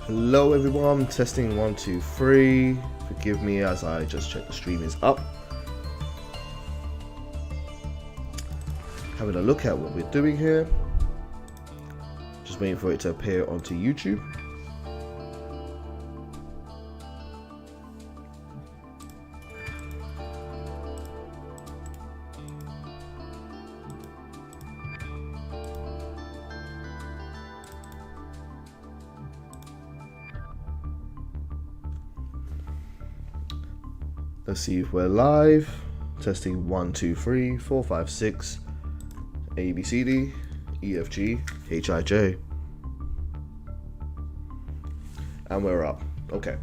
Hello everyone, testing 1, 2, 3. Forgive me as I just check the stream is up. Having a look at what we're doing here. Just waiting for it to appear onto YouTube. Let's see if we're live. Testing 1, 2, 3, 4, 5, 6. A, B, C, D, E, F, G, H, I, J. And we're up. Okay.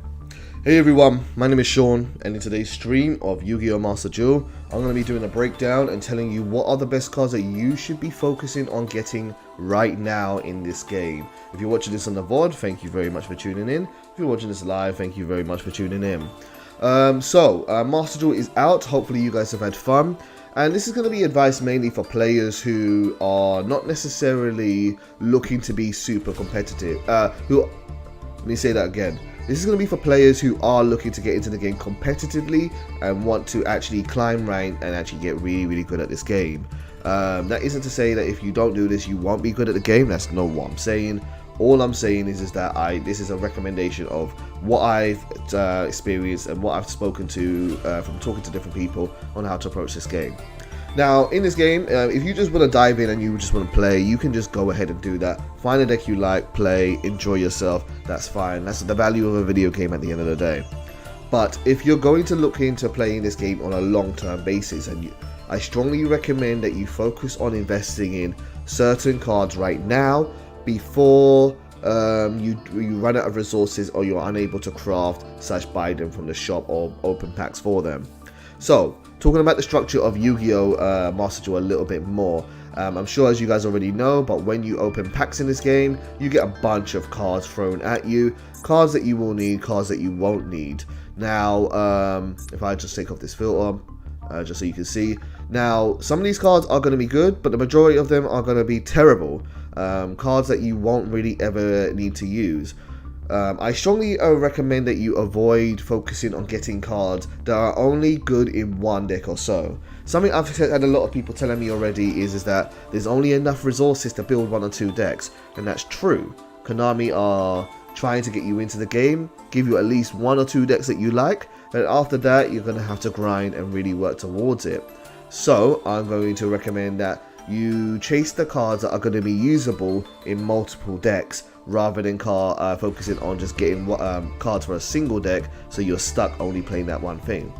Hey everyone, my name is Sean, and in today's stream of Yu-Gi-Oh! Master Duel, I'm going to be doing a breakdown and telling you what are the best cards that you should be focusing on getting right now in this game. If you're watching this on the VOD, thank you very much for tuning in. If you're watching this live, thank you very much for tuning in. Master Duel is out. Hopefully you guys have had fun, and this is going to be advice mainly for players who are not necessarily looking to be super competitive. Let me say that again. This is going to be for players who are looking to get into the game competitively and want to actually climb rank and actually get really good at this game. That isn't to say that if you don't do this you won't be good at the game. That's not what I'm saying. All I'm saying is that this is a recommendation of what I've experienced and what I've spoken to from talking to different people on how to approach this game. Now, in this game, if you just want to dive in and you just want to play, you can just go ahead and do that. Find a deck you like, play, enjoy yourself. That's fine. That's the value of a video game at the end of the day. But if you're going to look into playing this game on a long-term basis, I strongly recommend that you focus on investing in certain cards right now, before you run out of resources or you're unable to craft / buy them from the shop or open packs for them. So, talking about the structure of Yu-Gi-Oh! Master Duel a little bit more. I'm sure as you guys already know, but when you open packs in this game, you get a bunch of cards thrown at you. Cards that you will need, cards that you won't need. Now, if I just take off this filter, just so you can see. Now, some of these cards are going to be good, but the majority of them are going to be terrible. Cards that you won't really ever need to use. I strongly recommend that you avoid focusing on getting cards that are only good in one deck or so. Something I've had a lot of people telling me already is that there's only enough resources to build 1 or 2 decks, and that's true. Konami are trying to get you into the game, give you at least 1 or 2 decks that you like, and after that you're going to have to grind and really work towards it. So I'm going to recommend that you chase the cards that are going to be usable in multiple decks rather than focusing on just getting cards for a single deck, so you're stuck only playing that one thing.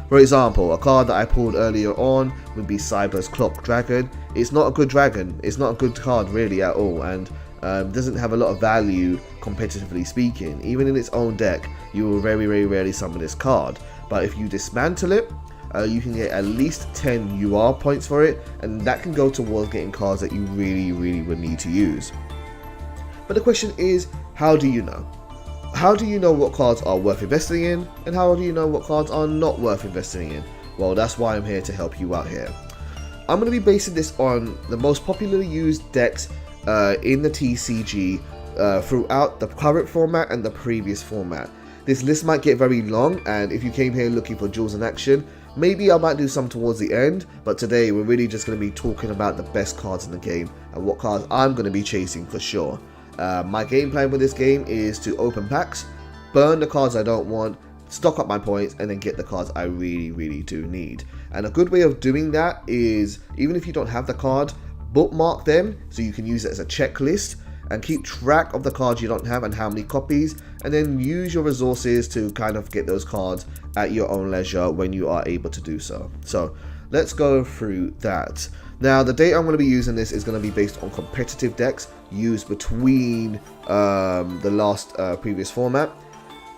For example, a card that I pulled earlier on would be Cyber's Clock Dragon. It's not a good dragon, it's not a good card really at all, and doesn't have a lot of value competitively speaking. Even in its own deck, you will very rarely summon this card, but if you dismantle it, you can get at least 10 UR points for it, and that can go towards getting cards that you really would need to use. But the question is, how do you know? How do you know what cards are worth investing in, and how do you know what cards are not worth investing in? Well, that's why I'm here to help you out here. I'm going to be basing this on the most popularly used decks in the TCG throughout the current format and the previous format. This list might get very long, and if you came here looking for duels in action, maybe I might do some towards the end, but today we're really just going to be talking about the best cards in the game and what cards I'm going to be chasing for sure. My game plan with this game is to open packs, burn the cards I don't want, stock up my points, and then get the cards I really do need. And a good way of doing that is, even if you don't have the card, bookmark them so you can use it as a checklist and keep track of the cards you don't have and how many copies, and then use your resources to kind of get those cards at your own leisure when you are able to do so. So let's go through that. Now, the data I'm going to be using this is going to be based on competitive decks used between the last previous format.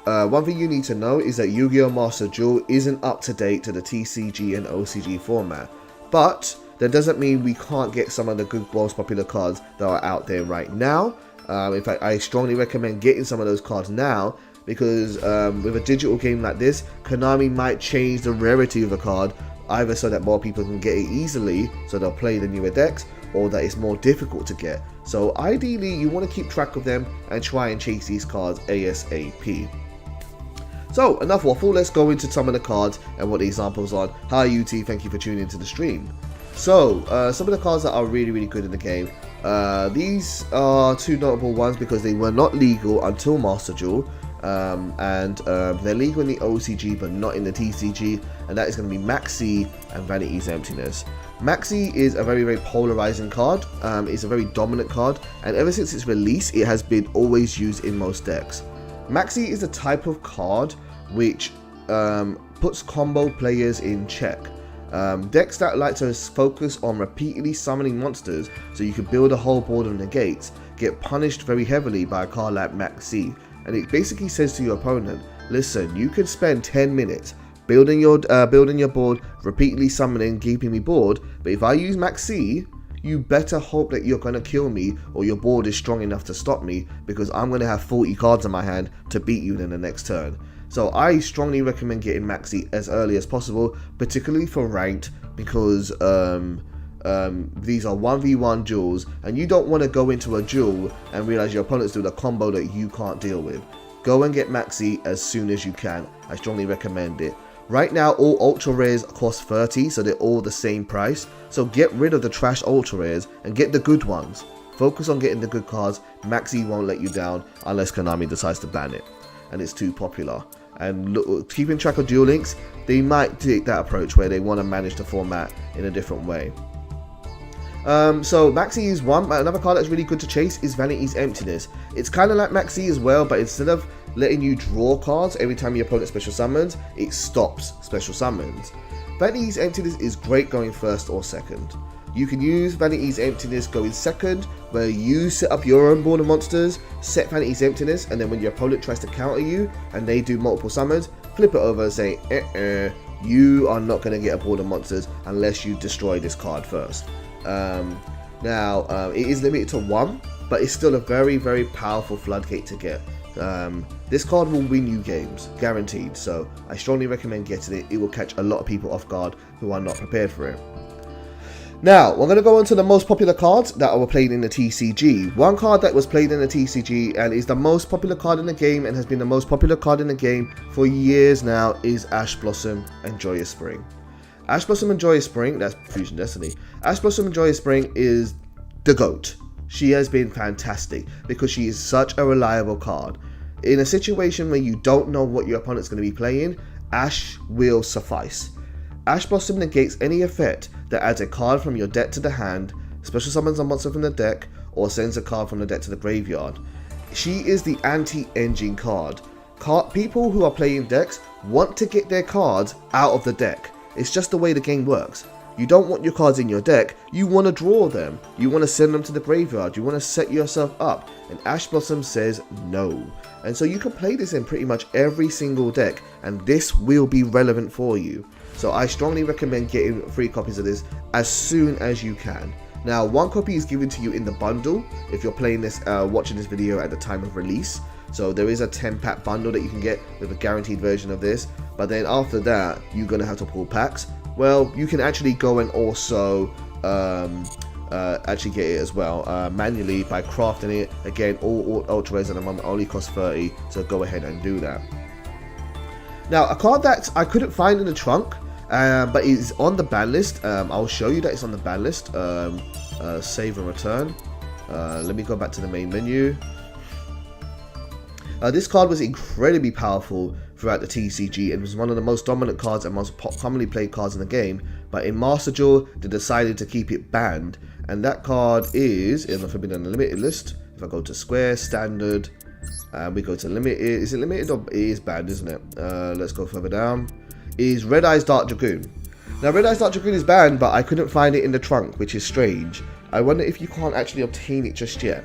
One thing you need to know is that Yu-Gi-Oh! Master Duel isn't up to date to the TCG and OCG format, but that doesn't mean we can't get some of the good, most popular cards that are out there right now. In fact, I strongly recommend getting some of those cards now, because with a digital game like this, Konami might change the rarity of a card, either so that more people can get it easily, so they'll play the newer decks, or that it's more difficult to get. So ideally you want to keep track of them and try and chase these cards ASAP. So enough waffle, let's go into some of the cards and what the examples are. Hi UT, thank you for tuning into the stream. So some of the cards that are really good in the game. These are two notable ones because they were not legal until Master Duel. They're legal in the OCG but not in the TCG, and that is going to be Maxi and Vanity's Emptiness. Maxi is a very polarizing card. It's a very dominant card, and ever since its release it has been always used in most decks. Maxi is a type of card which puts combo players in check. Decks that like to focus on repeatedly summoning monsters so you can build a whole board of negates get punished very heavily by a card like Maxi. And it basically says to your opponent, listen, you can spend 10 minutes building your board, repeatedly summoning, keeping me bored, but if I use Maxi, you better hope that you're going to kill me or your board is strong enough to stop me, because I'm going to have 40 cards in my hand to beat you in the next turn. So I strongly recommend getting Maxi as early as possible, particularly for ranked, because these are 1v1 duels and you don't want to go into a duel and realize your opponent's doing a combo that you can't deal with. Go and get Maxi as soon as you can. I strongly recommend it. Right now all ultra rares cost 30, so they're all the same price. So get rid of the trash ultra rares and get the good ones. Focus on getting the good cards. Maxi won't let you down unless Konami decides to ban it and it's too popular. And look, keeping track of duel links, they might take that approach where they want to manage the format in a different way. So Maxi is one. Another card that's really good to chase is Vanity's Emptiness. It's kind of like Maxi as well, but instead of letting you draw cards every time your opponent special summons, it stops special summons. Vanity's Emptiness is great going first or second. You can use Vanity's Emptiness going second, where you set up your own board of monsters, set Vanity's Emptiness, and then when your opponent tries to counter you and they do multiple summons, flip it over and say, you are not going to get a board of monsters unless you destroy this card first. It is limited to 1, but it's still a very powerful floodgate to get. This card will win you games, guaranteed, so I strongly recommend getting it. It will catch a lot of people off guard who are not prepared for it. Now, we're going to go on to the most popular cards that were played in the TCG. One card that was played in the TCG and is the most popular card in the game and has been the most popular card in the game for years now is Ash Blossom and Joyous Spring. Ash Blossom and Joyous Spring, that's Fusion Destiny. Ash Blossom and Joyous Spring is the GOAT. She has been fantastic because she is such a reliable card. In a situation where you don't know what your opponent's going to be playing, Ash will suffice. Ash Blossom negates any effect that adds a card from your deck to the hand, special summons a monster from the deck, or sends a card from the deck to the graveyard. She is the anti-engine card. People who are playing decks want to get their cards out of the deck. It's just the way the game works. You don't want your cards in your deck, you want to draw them. You want to send them to the graveyard, you want to set yourself up. And Ash Blossom says no. And so you can play this in pretty much every single deck, and this will be relevant for you. So I strongly recommend getting 3 copies of this as soon as you can. Now, 1 copy is given to you in the bundle if you're playing this, watching this video at the time of release. So there is a 10-pack bundle that you can get with a guaranteed version of this. But then after that, you're going to have to pull packs. Well, you can actually go and also actually get it as well manually by crafting it. Again, all ultra rares at the moment only cost 30, so go ahead and do that. Now, a card that I couldn't find in the trunk, but is on the ban list. I'll show you that it's on the ban list. Save and return. Let me go back to the main menu. This card was incredibly powerful throughout the TCG and was one of the most dominant cards and most commonly played cards in the game. But in Master Duel, they decided to keep it banned, and that card is in the Forbidden Limited list. If I go to Square, Standard, we go to Limited. Is it Limited or it is banned, isn't it? Let's go further down. Is Red Eyes Dark Dragoon. Now, Red Eyes Dark Dragoon is banned, but I couldn't find it in the trunk, which is strange. I wonder if you can't actually obtain it just yet.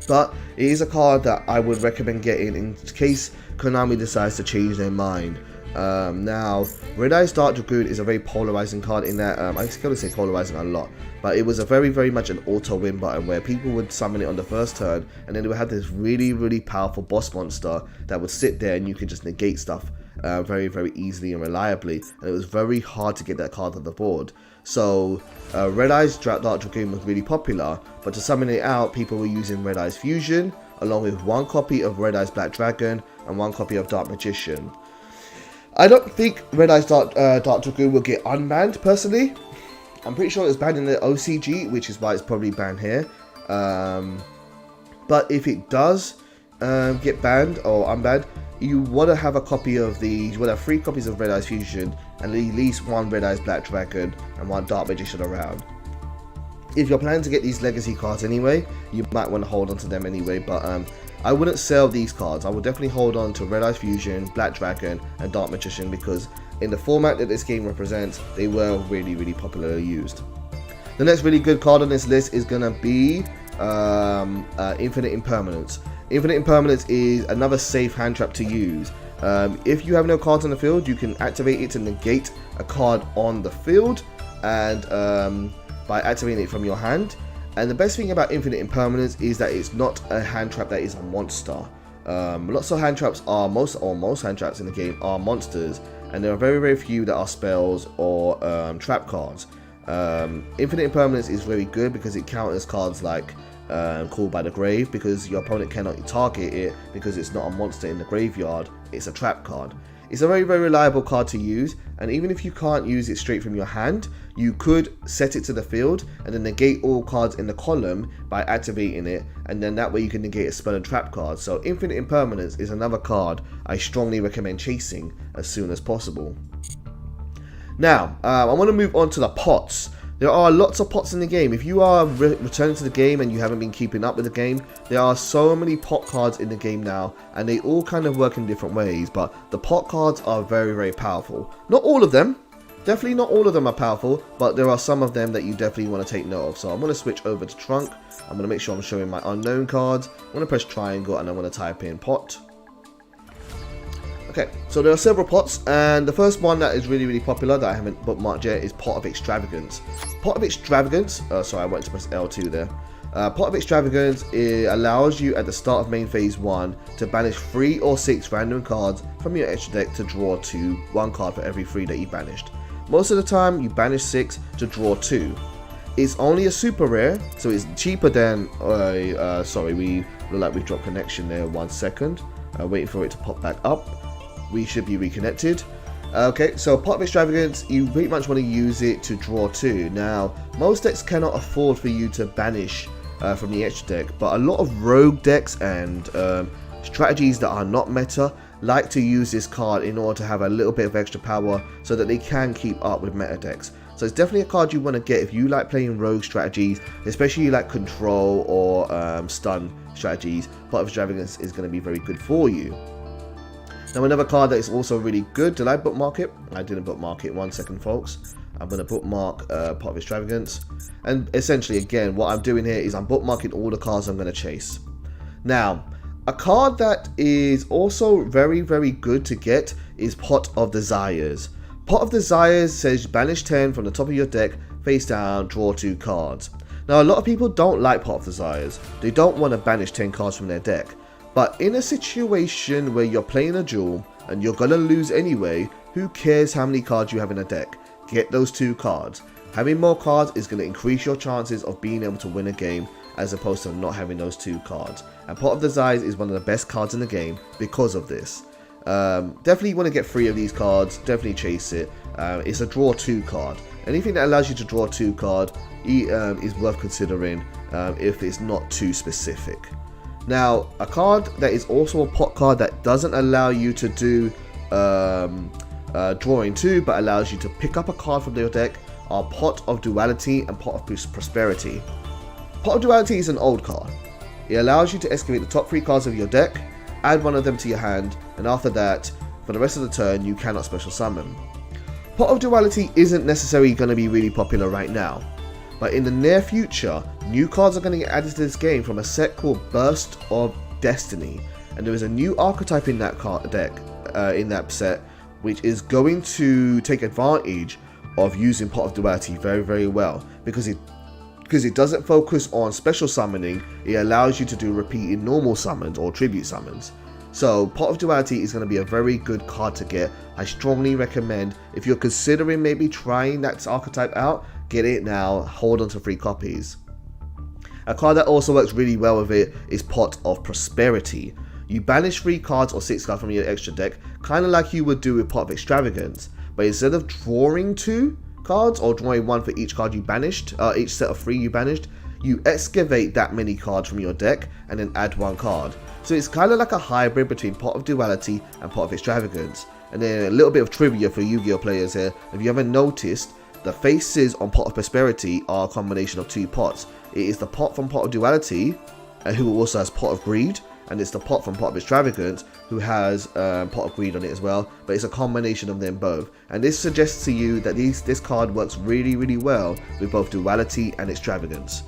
But it is a card that I would recommend getting in case Konami decides to change their mind. Now, Red Eyes Dark Dragoon is a very polarizing card in that, I was going to say polarizing a lot, but it was a very much an auto win button where people would summon it on the first turn, and then they would have this really powerful boss monster that would sit there and you could just negate stuff very, very easily and reliably, and it was very hard to get that card on the board. So Red Eyes Dark Dragoon was really popular, but to summon it out, people were using Red Eyes Fusion, along with one copy of Red Eyes Black Dragon and one copy of Dark Magician. I don't think Red Eyes Dark Dragoon will get unbanned, personally. I'm pretty sure it's banned in the OCG, which is why it's probably banned here. But if it does get banned or unbanned, you want to have a copy of you want to have 3 copies of Red Eyes Fusion and at least 1 Red Eyes Black Dragon and 1 Dark Magician around. If you're planning to get these legacy cards anyway, you might want to hold on to them anyway, but I wouldn't sell these cards. I would definitely hold on to Red Eyes Fusion, Black Dragon and Dark Magician, because in the format that this game represents, they were really, really popularly used. The next really good card on this list is going to be Infinite Impermanence. Infinite Impermanence is another safe hand trap to use. If you have no cards on the field, you can activate it to negate a card on the field, and by activating it from your hand. And the best thing about Infinite Impermanence is that it's not a hand trap that is a monster. Lots of hand traps are, most hand traps in the game are monsters, and there are very, very few that are spells or trap cards. Infinite Impermanence is very good because it counters cards like Called by the Grave, because your opponent cannot target it because it's not a monster in the graveyard, it's a trap card. It's a very, very reliable card to use, and even if you can't use it straight from your hand, you could set it to the field and then negate all cards in the column by activating it, and then that way you can negate a spell and trap card. So Infinite Impermanence is another card I strongly recommend chasing as soon as possible. Now, I want to move on to the pots. There are lots of pots in the game. If you are returning to the game and you haven't been keeping up with the game, there are so many pot cards in the game now, and they all kind of work in different ways, but the pot cards are very, very powerful. Not all of them. Definitely not all of them are powerful, but there are some of them that you definitely want to take note of. So I'm going to switch over to Trunk. I'm going to make sure I'm showing my unknown cards. I'm going to press triangle and I'm going to type in pot. Okay, so there are several pots, and the first one that is really, really popular that I haven't bookmarked yet is Pot of Extravagance. Pot of Extravagance, sorry, I went to press L2 there. Pot of Extravagance, it allows you at the start of main phase 1 to banish 3 or 6 random cards from your extra deck to draw 1 card for every 3 that you banished. Most of the time, you banish 6 to draw 2. It's only a super rare, so it's cheaper than, sorry, we look like we've dropped connection there, 1 second. Waiting for it to pop back up. We should be reconnected. Okay, so Pot of Extravagance, you pretty much want to use it to draw 2. Now, most decks cannot afford for you to banish from the extra deck, but a lot of rogue decks and strategies that are not meta like to use this card in order to have a little bit of extra power so that they can keep up with meta decks. So it's definitely a card you want to get if you like playing rogue strategies, especially like control or stun strategies. Pot of Extravagance is going to be very good for you. Now, another card that is also really good. Did I bookmark it? I didn't bookmark it. 1 second, folks. I'm going to bookmark Pot of Extravagance. And essentially, again, what I'm doing here is I'm bookmarking all the cards I'm going to chase. Now, a card that is also very, very good to get is Pot of Desires. Pot of Desires says banish 10 from the top of your deck, face down, draw 2 cards. Now, a lot of people don't like Pot of Desires. They don't want to banish 10 cards from their deck. But in a situation where you're playing a duel and you're gonna lose anyway, who cares how many cards you have in a deck? Get those 2 cards. Having more cards is gonna increase your chances of being able to win a game as opposed to not having those 2 cards. And Pot of Desires is one of the best cards in the game because of this. Definitely want to get 3 of these cards, definitely chase it. It's a draw 2 card. Anything that allows you to draw 2 cards is worth considering if it's not too specific. Now, a card that is also a pot card that doesn't allow you to do drawing 2, but allows you to pick up a card from your deck are Pot of Duality and Pot of Prosperity. Pot of Duality is an old card. It allows you to excavate the top 3 cards of your deck, add 1 of them to your hand, and after that, for the rest of the turn, you cannot special summon. Pot of Duality isn't necessarily going to be really popular right now, but in the near future, new cards are going to get added to this game from a set called Burst of Destiny, and there is a new archetype in that card deck, in that set, which is going to take advantage of using Pot of Duality very, very well, because it doesn't focus on special summoning. It allows you to do repeated normal summons or tribute summons. So Pot of Duality is going to be a very good card to get. I strongly recommend, if you're considering maybe trying that archetype out, get it now, hold on to 3 copies. A card that also works really well with it is Pot of Prosperity. You banish 3 cards or 6 cards from your extra deck, kind of like you would do with Pot of Extravagance, but instead of drawing 2 cards or drawing 1 for each card you banished, each set of 3 you banished, you excavate that many cards from your deck and then add 1 card. So it's kind of like a hybrid between Pot of Duality and Pot of Extravagance. And then a little bit of trivia for Yu-Gi-Oh players here. If you haven't noticed, the faces on Pot of Prosperity are a combination of 2 pots. It is the pot from Pot of Duality, who also has Pot of Greed, and it's the pot from Pot of Extravagance, who has Pot of Greed on it as well, but it's a combination of them both. And this suggests to you that this card works really, really well with both Duality and Extravagance.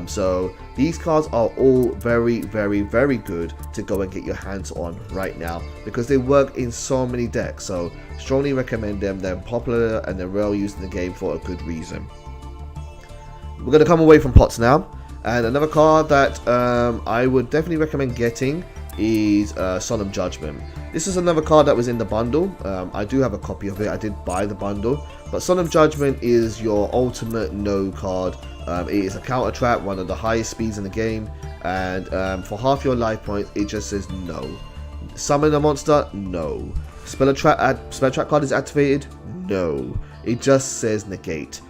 So these cards are all very, very, very good to go and get your hands on right now, because they work in so many decks. So strongly recommend them. They're popular and they're well used in the game for a good reason. We're going to come away from pots now, and another card that I would definitely recommend getting is Solemn Judgement. This is another card that was in the bundle. I do have a copy of it. I did buy the bundle, but Solemn Judgement is your ultimate no card. It is a counter trap, one of the highest speeds in the game, and for half your life points it just says no. Summon a monster? No. Spell trap card is activated? No. It just says negate.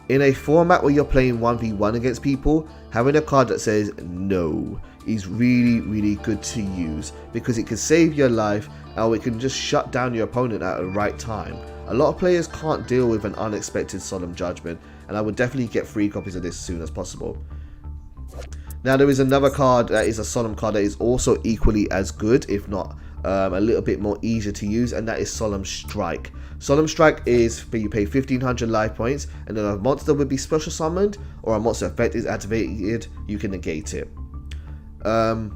In a format where you're playing 1v1 against people, having a card that says no is really, really good to use, because it can save your life, or it can just shut down your opponent at the right time. A lot of players can't deal with an unexpected Solemn Judgement, and I would definitely get 3 copies of this as soon as possible. Now there is another card that is a Solemn card that is also equally as good, if not a little bit more easier to use, and that is Solemn Strike. Solemn Strike is for you pay 1500 life points, and then a monster would be special summoned or a monster effect is activated, you can negate it.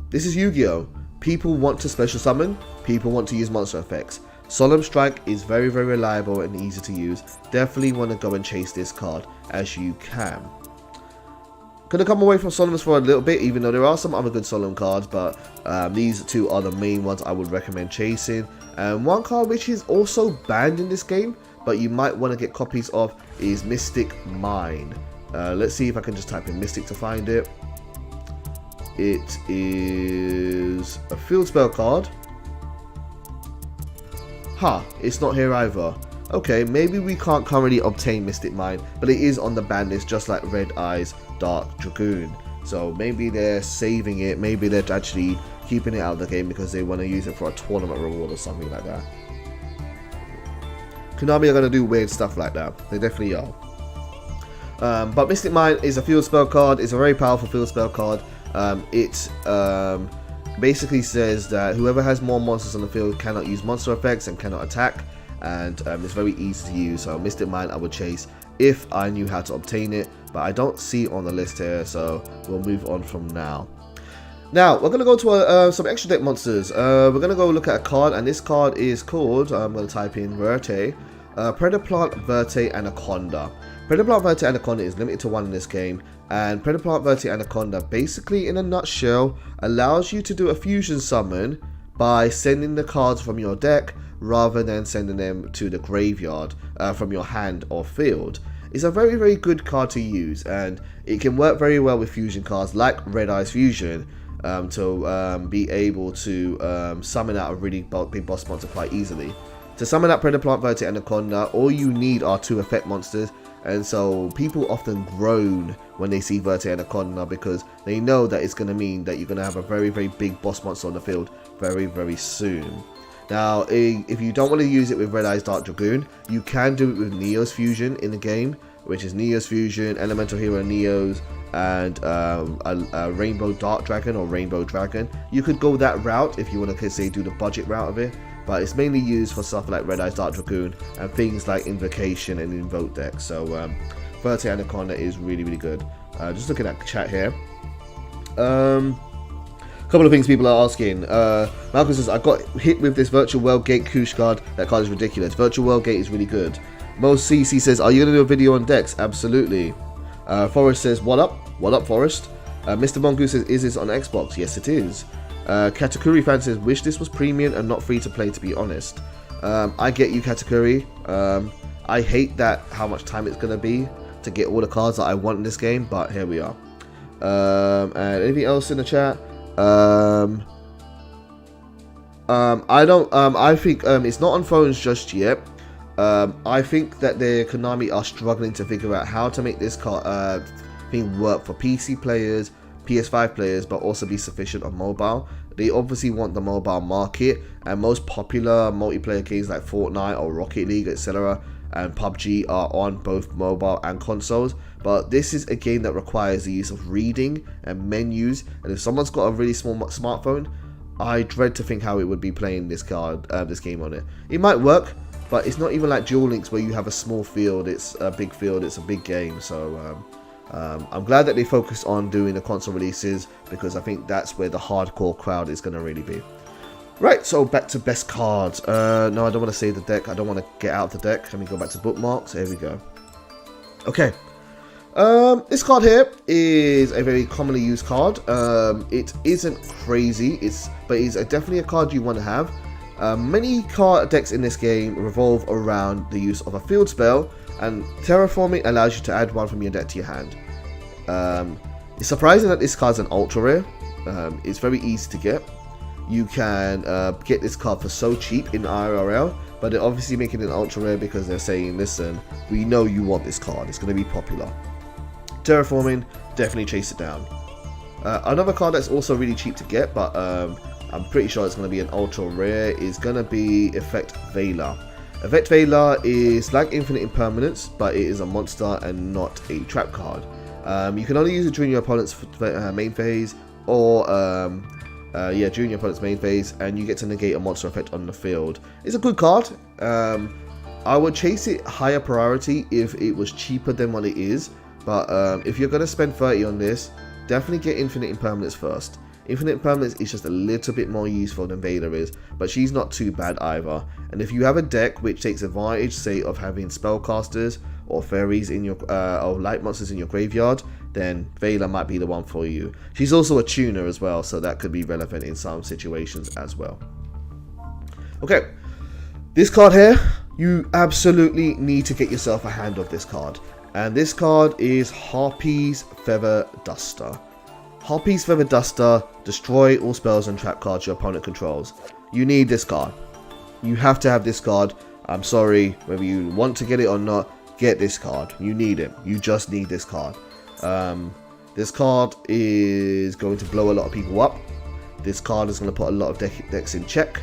This is Yu-Gi-Oh! People want to special summon, people want to use monster effects. Solemn Strike is very, very reliable and easy to use. Definitely want to go and chase this card as you can. Gonna come away from Solemns for a little bit, even though there are some other good Solemn cards, but these 2 are the main ones I would recommend chasing. And one card which is also banned in this game, but you might want to get copies of, is Mystic Mine. Let's see if I can just type in Mystic to find it. It is a field spell card. It's not here either. Okay, maybe we can't currently obtain Mystic Mine, but it is on the ban list just like Red Eyes Dark Dragoon. So maybe they're saving it, maybe they're actually keeping it out of the game because they want to use it for a tournament reward or something like that. Konami are going to do weird stuff like that. They definitely are. But Mystic Mine is a field spell card. It's a very powerful field spell card. It basically says that whoever has more monsters on the field cannot use monster effects and cannot attack. And it's very easy to use. So Mystic Mine I would chase if I knew how to obtain it. But I don't see it on the list here. So we'll move on from now. Now, we're going to go to some extra deck monsters. We're going to go look at a card, and this card is called, I'm going to type in Verte, Predaplant Verte Anaconda. Predaplant Verte Anaconda is limited to 1 in this game, and Predaplant Verte Anaconda, basically in a nutshell, allows you to do a fusion summon by sending the cards from your deck rather than sending them to the graveyard from your hand or field. It's a very, very good card to use, and it can work very well with fusion cards like Red Eyes Fusion, to be able to summon out a really big boss monster quite easily. To summon out Predaplant Verte Anaconda, all you need are 2 effect monsters, and so people often groan when they see Verte Anaconda because they know that it's going to mean that you're going to have a very, very big boss monster on the field very, very soon. Now, if you don't want to use it with Red Eyes Dark Dragoon, you can do it with Neo's Fusion in the game, which is Neo's Fusion, Elemental Hero Neo's, and a Rainbow Dark Dragon or Rainbow Dragon. You could go that route if you want to say do the budget route of it, but it's mainly used for stuff like Red Eyes Dark Dragoon and things like Invocation and Invoke decks. So Verte Anaconda is really, really good. Just looking at the chat here. Couple of things people are asking. Malcolm says, I got hit with this Virtual World Gate Koosh card. That card is ridiculous. Virtual World Gate is really good. Mo CC says, are you going to do a video on decks? Absolutely. Forrest says, what up? What up, Forrest? Mr. Mongoose says, is this on Xbox? Yes, it is. Katakuri fan says, wish this was premium and not free to play, to be honest. I get you, Katakuri. I hate that how much time it's going to be to get all the cards that I want in this game, but here we are. And anything else in the chat? I think it's not on phones just yet. I think that the Konami are struggling to figure out how to make this card thing work for PC players, PS5 players, but also be sufficient on mobile. They obviously want the mobile market, and most popular multiplayer games like Fortnite or Rocket League, etc., and PUBG are on both mobile and consoles. But this is a game that requires the use of reading and menus, and if someone's got a really small smartphone, I dread to think how it would be playing this game on it. It might work, but it's not even like Duel Links where you have a small field. It's a big field. It's a big game. So I'm glad that they focused on doing the console releases, because I think that's where the hardcore crowd is going to really be. Right, so back to best cards. No, I don't want to save the deck. I don't want to get out of the deck. Let me go back to bookmarks. There we go. Okay. This card here is a very commonly used card. It isn't crazy, but it's definitely a card you want to have. Many card decks in this game revolve around the use of a field spell, and Terraforming allows you to add one from your deck to your hand. It's surprising that this card's an ultra rare. It's very easy to get. You can get this card for so cheap in IRL, but they're obviously making it an ultra rare because they're saying, listen, we know you want this card, it's going to be popular. Terraforming, definitely chase it down. Another card that's also really cheap to get, but I'm pretty sure it's going to be an ultra rare, is going to be Effect Veiler. Effect Veiler is like Infinite Impermanence, but it is a monster and not a trap card. You can only use it during your opponent's main phase, or during your opponent's main phase, and you get to negate a monster effect on the field. It's a good card. I would chase it higher priority if it was cheaper than what it is, but if you're going to spend 30 on this, definitely get Infinite Impermanence first. Infinite Impermanence is just a little bit more useful than Veiler is, but she's not too bad either. And if you have a deck which takes advantage, say, of having Spellcasters or Fairies in your or Light Monsters in your graveyard, then Veiler might be the one for you. She's also a tuner as well, so that could be relevant in some situations as well. Okay, this card here, you absolutely need to get yourself a hand of this card. And this card is Harpy's Feather Duster. Harpy's Feather Duster, destroy all spells and trap cards your opponent controls. You need this card. You have to have this card. I'm sorry, whether you want to get it or not, get this card. You need it. You just need this card. This card is going to blow a lot of people up. This card is going to put a lot of decks in check.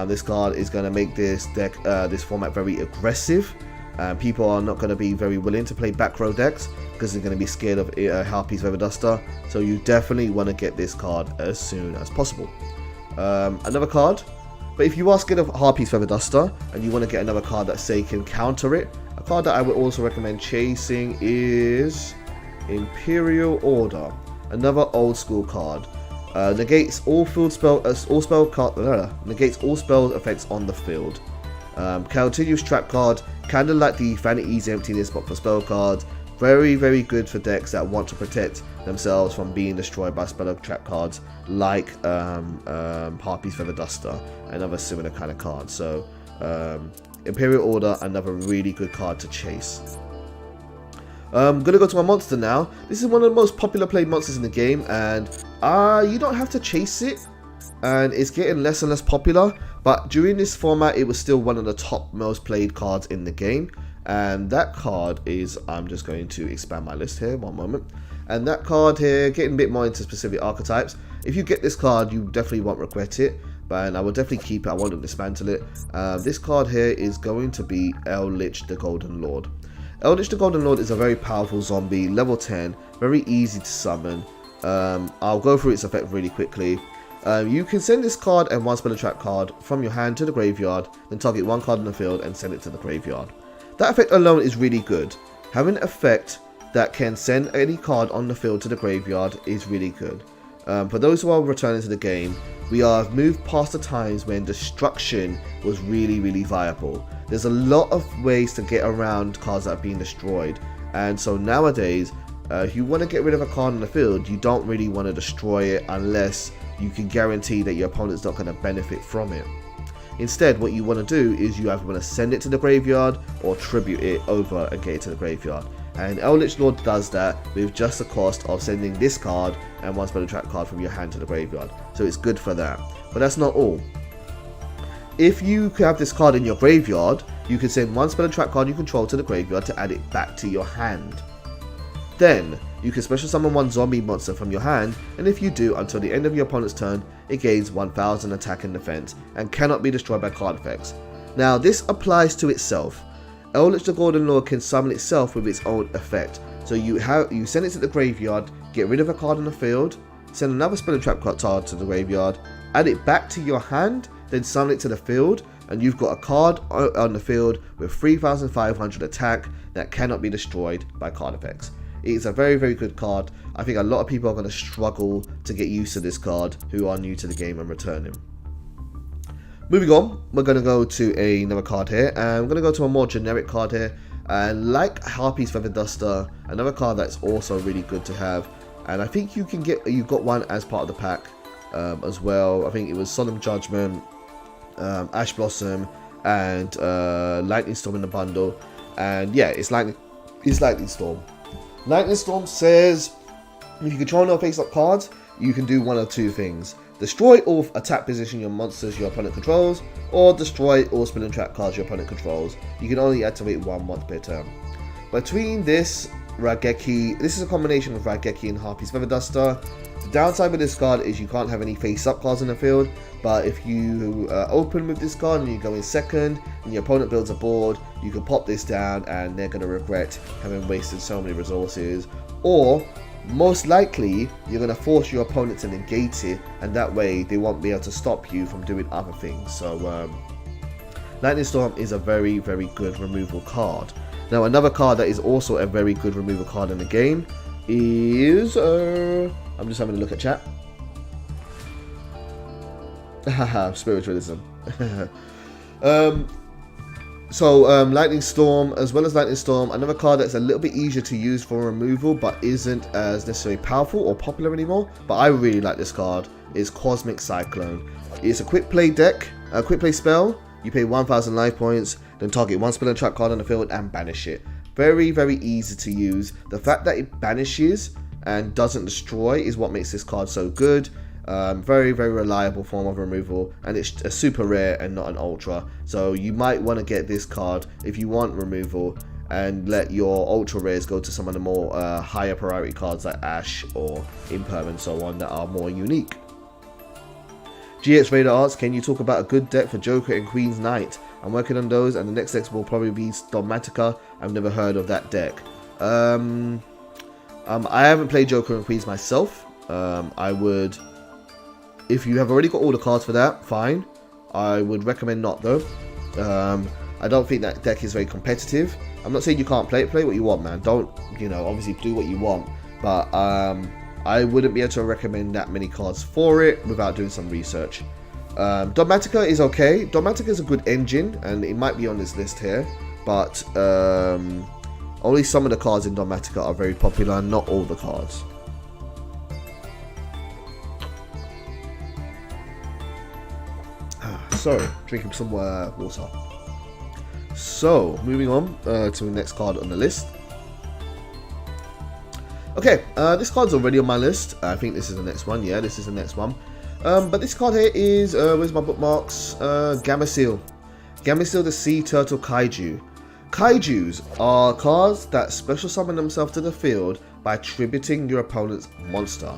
This card is going to make this deck, this format very aggressive. People are not going to be very willing to play back row decks because they're going to be scared of Harpy's Feather Duster. So you definitely want to get this card as soon as possible. Another card, but if you are scared of Harpy's Feather Duster and you want to get another card that, say, can counter it, a card that I would also recommend chasing is Imperial Order. Another old school card. Negates all spell effects on the field. Continuous trap card, kind of like the Vanity's Emptiness but for spell cards. Very, very good for decks that want to protect themselves from being destroyed by spell trap cards like Harpy's Feather Duster and other similar kind of cards. So Imperial Order, another really good card to chase. I'm going to go to my monster now. This is one of the most popular played monsters in the game, and you don't have to chase it, and it's getting less and less popular, but during this format it was still one of the top most played cards in the game, and that card is, I'm just going to expand my list here, one moment, and that card here, getting a bit more into specific archetypes. If you get this card, you definitely won't regret it, and I will definitely keep it, I won't dismantle it. This card here is going to be Eldritch the Golden Lord. Eldritch the Golden Lord is a very powerful zombie, level 10, very easy to summon. I'll go through its effect really quickly. You can send this card and one spell trap card from your hand to the graveyard, then target one card in the field and send it to the graveyard. That effect alone is really good. Having an effect that can send any card on the field to the graveyard is really good. For those who are returning to the game, we have moved past the times when destruction was really viable. There's a lot of ways to get around cards that are being destroyed, and so nowadays if you want to get rid of a card in the field, you don't really want to destroy it unless you can guarantee that your opponent's not going to benefit from it. Instead, what you want to do is you either want to send it to the graveyard or tribute it over and get it to the graveyard. And Eldritch Lord does that with just the cost of sending this card and one spell trap card from your hand to the graveyard. So it's good for that. But that's not all. If you have this card in your graveyard, you can send one spell trap card you control to the graveyard to add it back to your hand. Then, you can special summon one zombie monster from your hand, and if you do, until the end of your opponent's turn, it gains 1000 attack and defense, and cannot be destroyed by card effects. Now, this applies to itself. Eldritch the Golden Lord can summon itself with its own effect. So you send it to the graveyard, get rid of a card on the field, send another spell and trap card to the graveyard, add it back to your hand, then summon it to the field, and you've got a card on the field with 3500 attack that cannot be destroyed by card effects. It is a very, very good card. I think a lot of people are going to struggle to get used to this card who are new to the game and returning. Moving on, we're going to go to another card here, and we're going to go to a more generic card here. And like Harpy's Feather Duster, another card that's also really good to have. And I think you got one as part of the pack as well. I think it was Solemn Judgement, Ash Blossom, and Lightning Storm in the bundle. And yeah, it's Lightning Storm. Lightning Storm says if you control no face-up cards, you can do one of two things. Destroy all attack position your monsters your opponent controls, or destroy all spell and trap cards your opponent controls. You can only activate one once per turn. Between this, Raigeki, this is a combination of Raigeki and Harpy's Feather Duster. The downside with this card is you can't have any face-up cards in the field, but if you open with this card and you go in second, and your opponent builds a board, you can pop this down and they're going to regret having wasted so many resources. Or, most likely, you're going to force your opponent to negate it, and that way they won't be able to stop you from doing other things. So, Lightning Storm is a very, very good removal card. Now, another card that is also a very good removal card in the game is... I'm just having a look at chat. Haha, Spiritualism. Lightning Storm, as well as Lightning Storm, another card that's a little bit easier to use for removal, but isn't as necessarily powerful or popular anymore. But I really like this card. Is Cosmic Cyclone. It's a quick play spell. You pay 1000 life points, then target one spell and trap card on the field and banish it. Very, very easy to use. The fact that it banishes and doesn't destroy is what makes this card so good. Very, very reliable form of removal, and it's a super rare and not an ultra. So you might want to get this card if you want removal, and let your ultra rares go to some of the more higher priority cards like Ash or Impermanence and so on that are more unique. GX Radar asks, can you talk about a good deck for Joker and Queen's Knight? I'm working on those, and the next deck will probably be Dogmatica. I've never heard of that deck. I haven't played Joker and Queens myself. I would, if you have already got all the cards for that, fine. I would recommend not though. I don't think that deck is very competitive. I'm not saying you can't play it. Play what you want, man. Don't, obviously do what you want. But I wouldn't be able to recommend that many cards for it without doing some research. Dogmatica is okay. Dogmatica is a good engine, and it might be on this list here. But only some of the cards in Dogmatica are very popular, and not all the cards. Sorry, drinking some water. So, moving on to the next card on the list. Okay, this card's already on my list. I think this is the next one. Yeah, this is the next one. But this card here is, where's my bookmarks? Gameciel. Gameciel the Sea Turtle Kaiju. Kaijus are cards that special summon themselves to the field by tributing your opponent's monster.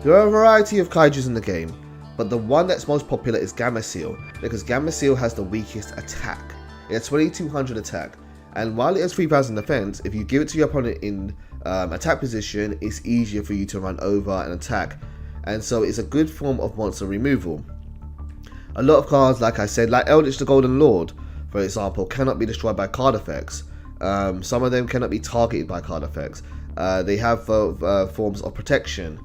There are a variety of Kaijus in the game, but the one that's most popular is Gameciel, because Gameciel has the weakest attack. It has 2200 attack, and while it has 3000 defense, if you give it to your opponent in attack position, it's easier for you to run over and attack, and so it's a good form of monster removal. A lot of cards, like I said, like Eldritch the Golden Lord, for example, cannot be destroyed by card effects. Some of them cannot be targeted by card effects. They have forms of protection.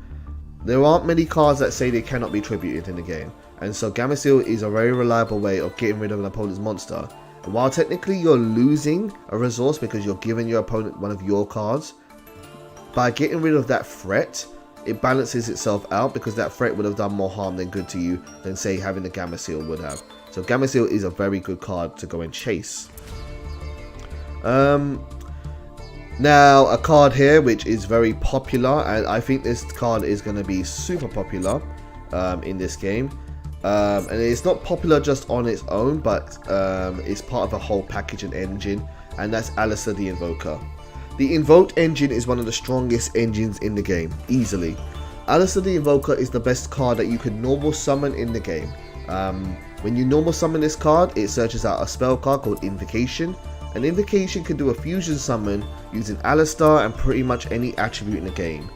There aren't many cards that say they cannot be tributed in the game, and so Gameciel is a very reliable way of getting rid of an opponent's monster. And while technically you're losing a resource because you're giving your opponent one of your cards, by getting rid of that threat, it balances itself out because that threat would have done more harm than good to you than say having the Gamma Seal would have. So Gamma Seal is a very good card to go and chase. Now a card here which is very popular, and I think this card is going to be super popular in this game. And it's not popular just on its own, but it's part of a whole package and engine, and that's Allure the Invoker. The Invoked engine is one of the strongest engines in the game, easily. Allure the Invoker is the best card that you can normal summon in the game. When you normal summon this card, it searches out a spell card called Invocation. An Invocation can do a fusion summon using Allure and pretty much any attribute in the game.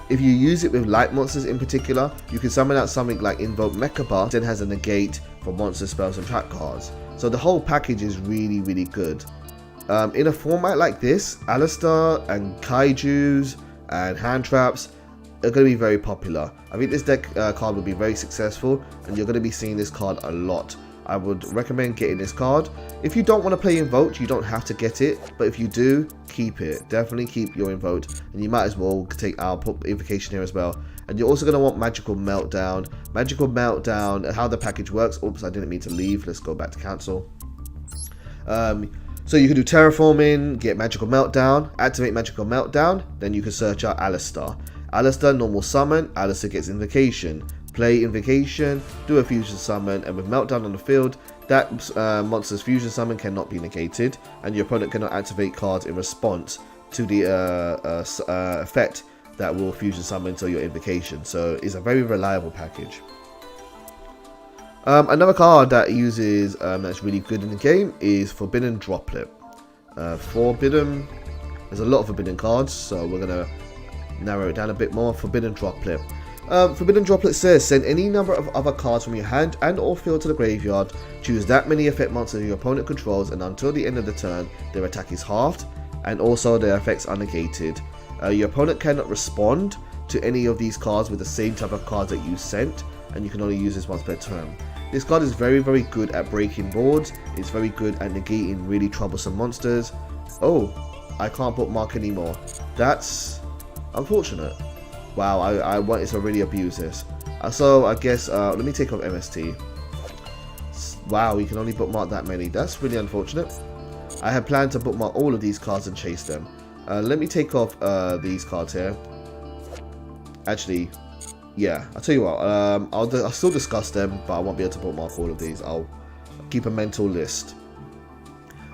If you use it with light monsters in particular, you can summon out something like Invoke Mechaba, then has a negate for monster spells and trap cards. So the whole package is really good. In a format like this, Allure and Kaijus and hand traps are going to be very popular. I think this deck card will be very successful, and you're going to be seeing this card a lot. I would recommend getting this card. If you don't want to play Invoked, you don't have to get it, but if you do, keep it. Definitely keep your Invoked, and you might as well take our Invocation here as well. And you're also going to want Magical Meltdown. Magical Meltdown, how the package works. Oops, I didn't mean to leave. Let's go back to cancel. So you can do Terraforming, get Magical Meltdown, activate Magical Meltdown, then you can search out Allure. Allure normal summon, Allure gets Invocation. Play Invocation, do a fusion summon, and with Meltdown on the field, that monster's fusion summon cannot be negated, and your opponent cannot activate cards in response to the effect that will fusion summon to your Invocation. So it's a very reliable package. Another card that uses that's really good in the game is Forbidden Droplet. Forbidden, there's a lot of Forbidden cards, so we're gonna narrow it down a bit more. Forbidden Droplet. Forbidden Droplet says, send any number of other cards from your hand and or field to the graveyard, choose that many effect monsters your opponent controls, and until the end of the turn, their attack is halved, and also their effects are negated. Your opponent cannot respond to any of these cards with the same type of cards that you sent, and you can only use this once per turn. This card is very good at breaking boards, it's very good at negating really troublesome monsters. Oh, I can't bookmark anymore. That's unfortunate. Wow, I wanted to really abuse this. So I guess, let me take off MST. Wow, you can only bookmark that many. That's really unfortunate. I had planned to bookmark all of these cards and chase them. Let me take off these cards here. Actually, yeah, I'll tell you what, I'll still discuss them, but I won't be able to bookmark all of these. I'll keep a mental list.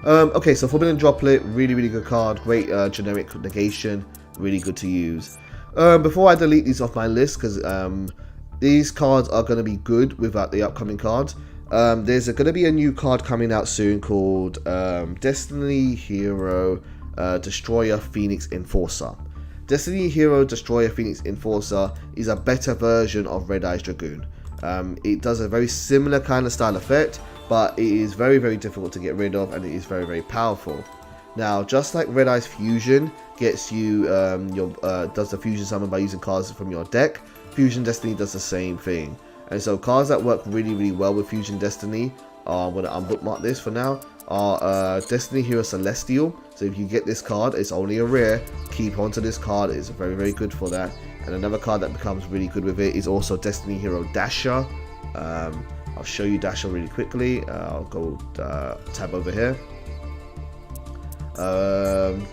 Okay, so Forbidden Droplet, really good card. Great generic negation, really good to use. Before I delete these off my list, because these cards are going to be good without the upcoming cards, there's going to be a new card coming out soon called Destiny Hero Destroyer Phoenix Enforcer. Destiny Hero Destroyer Phoenix Enforcer is a better version of Red Eyes Dragoon. It does a very similar kind of style effect, but it is very difficult to get rid of, and it is very powerful. Now, just like Red Eyes Fusion gets you does the fusion summon by using cards from your deck, Fusion Destiny does the same thing. And so cards that work really well with Fusion Destiny, I'm going to unbookmark this for now, are Destiny Hero Celestial. So if you get this card, it's only a rare, keep on to this card, it's very good for that. And another card that becomes really good with it is also Destiny Hero Dasher. I'll show you Dasher really quickly. I'll go tab over here.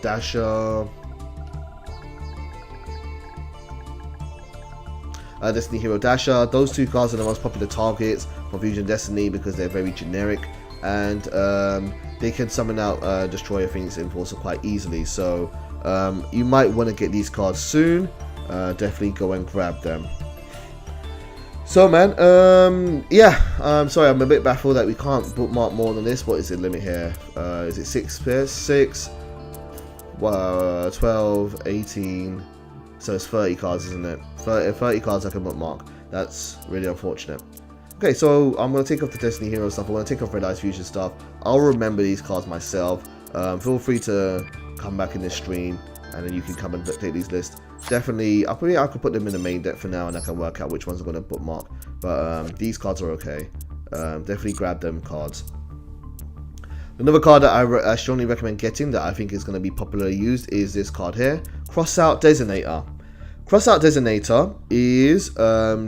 Dasher, Destiny Hero Dasher. Those two cards are the most popular targets for Fusion Destiny because they're very generic, and they can summon out Destroyer Phoenix Enforcer quite easily. So you might want to get these cards soon. Definitely go and grab them. So man, yeah, sorry, I'm a bit baffled that we can't bookmark more than this. What is the limit here? Is it 6 pairs? 6, 12, 18, so it's 30 cards, isn't it? 30 cards I can bookmark. That's really unfortunate. Okay, so I'm going to take off the Destiny Hero stuff. I'm going to take off Red Eyes Fusion stuff. I'll remember these cards myself. Feel free to come back in this stream, and then you can come and take these lists. Definitely, I could put them in the main deck for now, and I can work out which ones I'm going to bookmark. But these cards are okay. Definitely grab them cards. Another card that I strongly recommend getting that I think is going to be popularly used is this card here, Crossout Designator. Crossout Designator is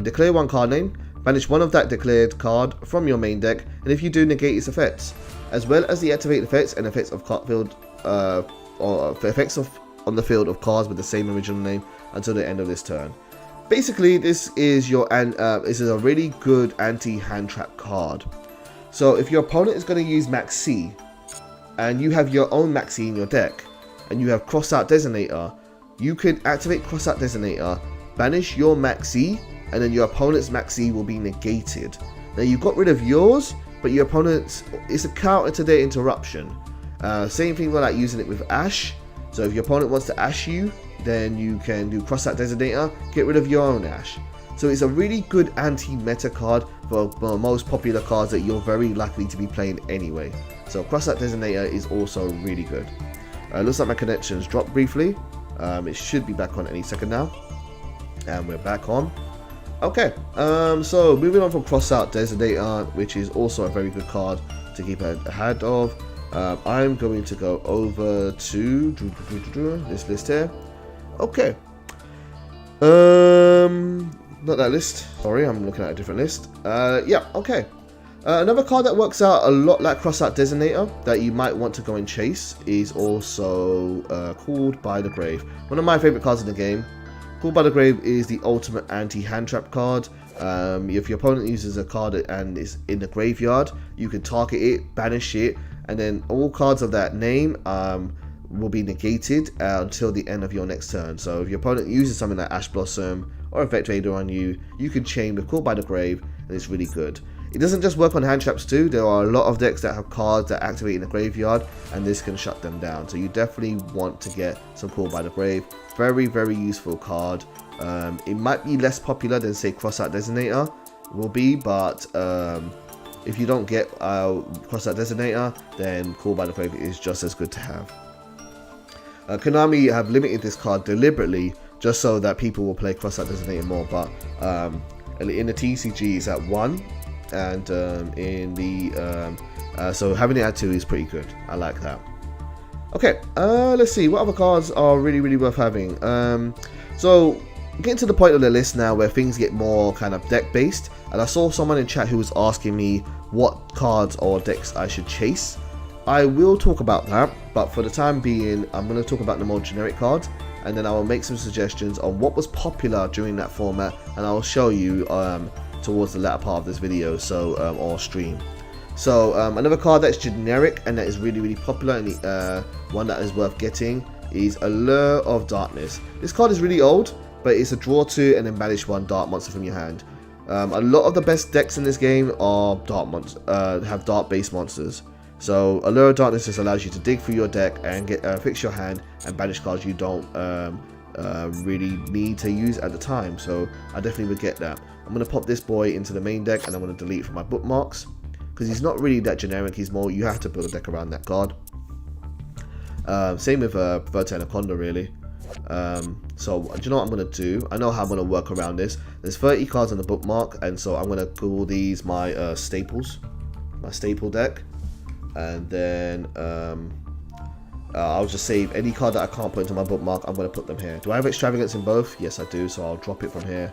declare one card name, banish one of that declared card from your main deck, and if you do, negate its effects, as well as deactivate effects and effects of card field or effects on the field of cards with the same original name until the end of this turn. Basically, this is a really good anti-hand trap card. So if your opponent is going to use Maxi, and you have your own Maxi in your deck, and you have Crossout Designator, you can activate Crossout Designator, banish your Maxi, and then your opponent's Maxi will be negated. Now you've got rid of yours, but your opponent's, it's a counter to their interruption. Same thing with like using it with Ash. So if your opponent wants to Ash you, then you can do Crossout Designator, get rid of your own Ash. So it's a really good anti-meta card for the most popular cards that you're very likely to be playing anyway. So Crossout Designator is also really good. Looks like my connection's dropped briefly. It should be back on any second now. And we're back on. Okay, so moving on from Crossout Designator, which is also a very good card to keep ahead of. I'm going to go over to this list here. Okay. Not that list. Sorry, I'm looking at a different list. Yeah, okay. Another card that works out a lot like Crossout Designator that you might want to go and chase is also Called by the Grave. One of my favorite cards in the game. Called by the Grave is the ultimate anti-hand trap card. If your opponent uses a card and is in the graveyard, you can target it, banish it, and then all cards of that name will be negated until the end of your next turn. So if your opponent uses something like Ash Blossom or Effect Vader on you, you can chain with Called by the Grave, and it's really good. It doesn't just work on hand traps too. There are a lot of decks that have cards that activate in the graveyard, and this can shut them down. So you definitely want to get some Called by the Grave. Very, very useful card. It might be less popular than say Crossout Designator will be, but if you don't get Crossout Designator, then Called by the Grave is just as good to have. Konami have limited this card deliberately just so that people will play Crossout Designator more, but in the TCG it's at 1, and in the so having it at 2 is pretty good. I like that. Okay, let's see what other cards are really worth having. So getting to the point of the list now where things get more kind of deck based, and I saw someone in chat who was asking me what cards or decks I should chase. I will talk about that, but for the time being I'm going to talk about the more generic cards, and then I will make some suggestions on what was popular during that format, and I will show you towards the latter part of this video, so or stream. So another card that's generic and that is really popular, and one that is worth getting is Allure of Darkness. This card is really old, but it's a draw 2 and then banish 1 dark monster from your hand. A lot of the best decks in this game are have dark based monsters. So Allure of Darkness just allows you to dig through your deck and get fix your hand and banish cards you don't really need to use at the time. So I definitely would get that. I'm going to pop this boy into the main deck, and I'm going to delete from my bookmarks because he's not really that generic. He's more, you have to build a deck around that card. Same with Anaconda really. So do you know what I'm going to do? I know how I'm going to work around this. There's 30 cards on the bookmark, and so I'm going to call these my staples, my staple deck, and then I'll just save any card that I can't put into my bookmark. I'm going to put them here. Do I have Extravagance in both? Yes I do, so I'll drop it from here.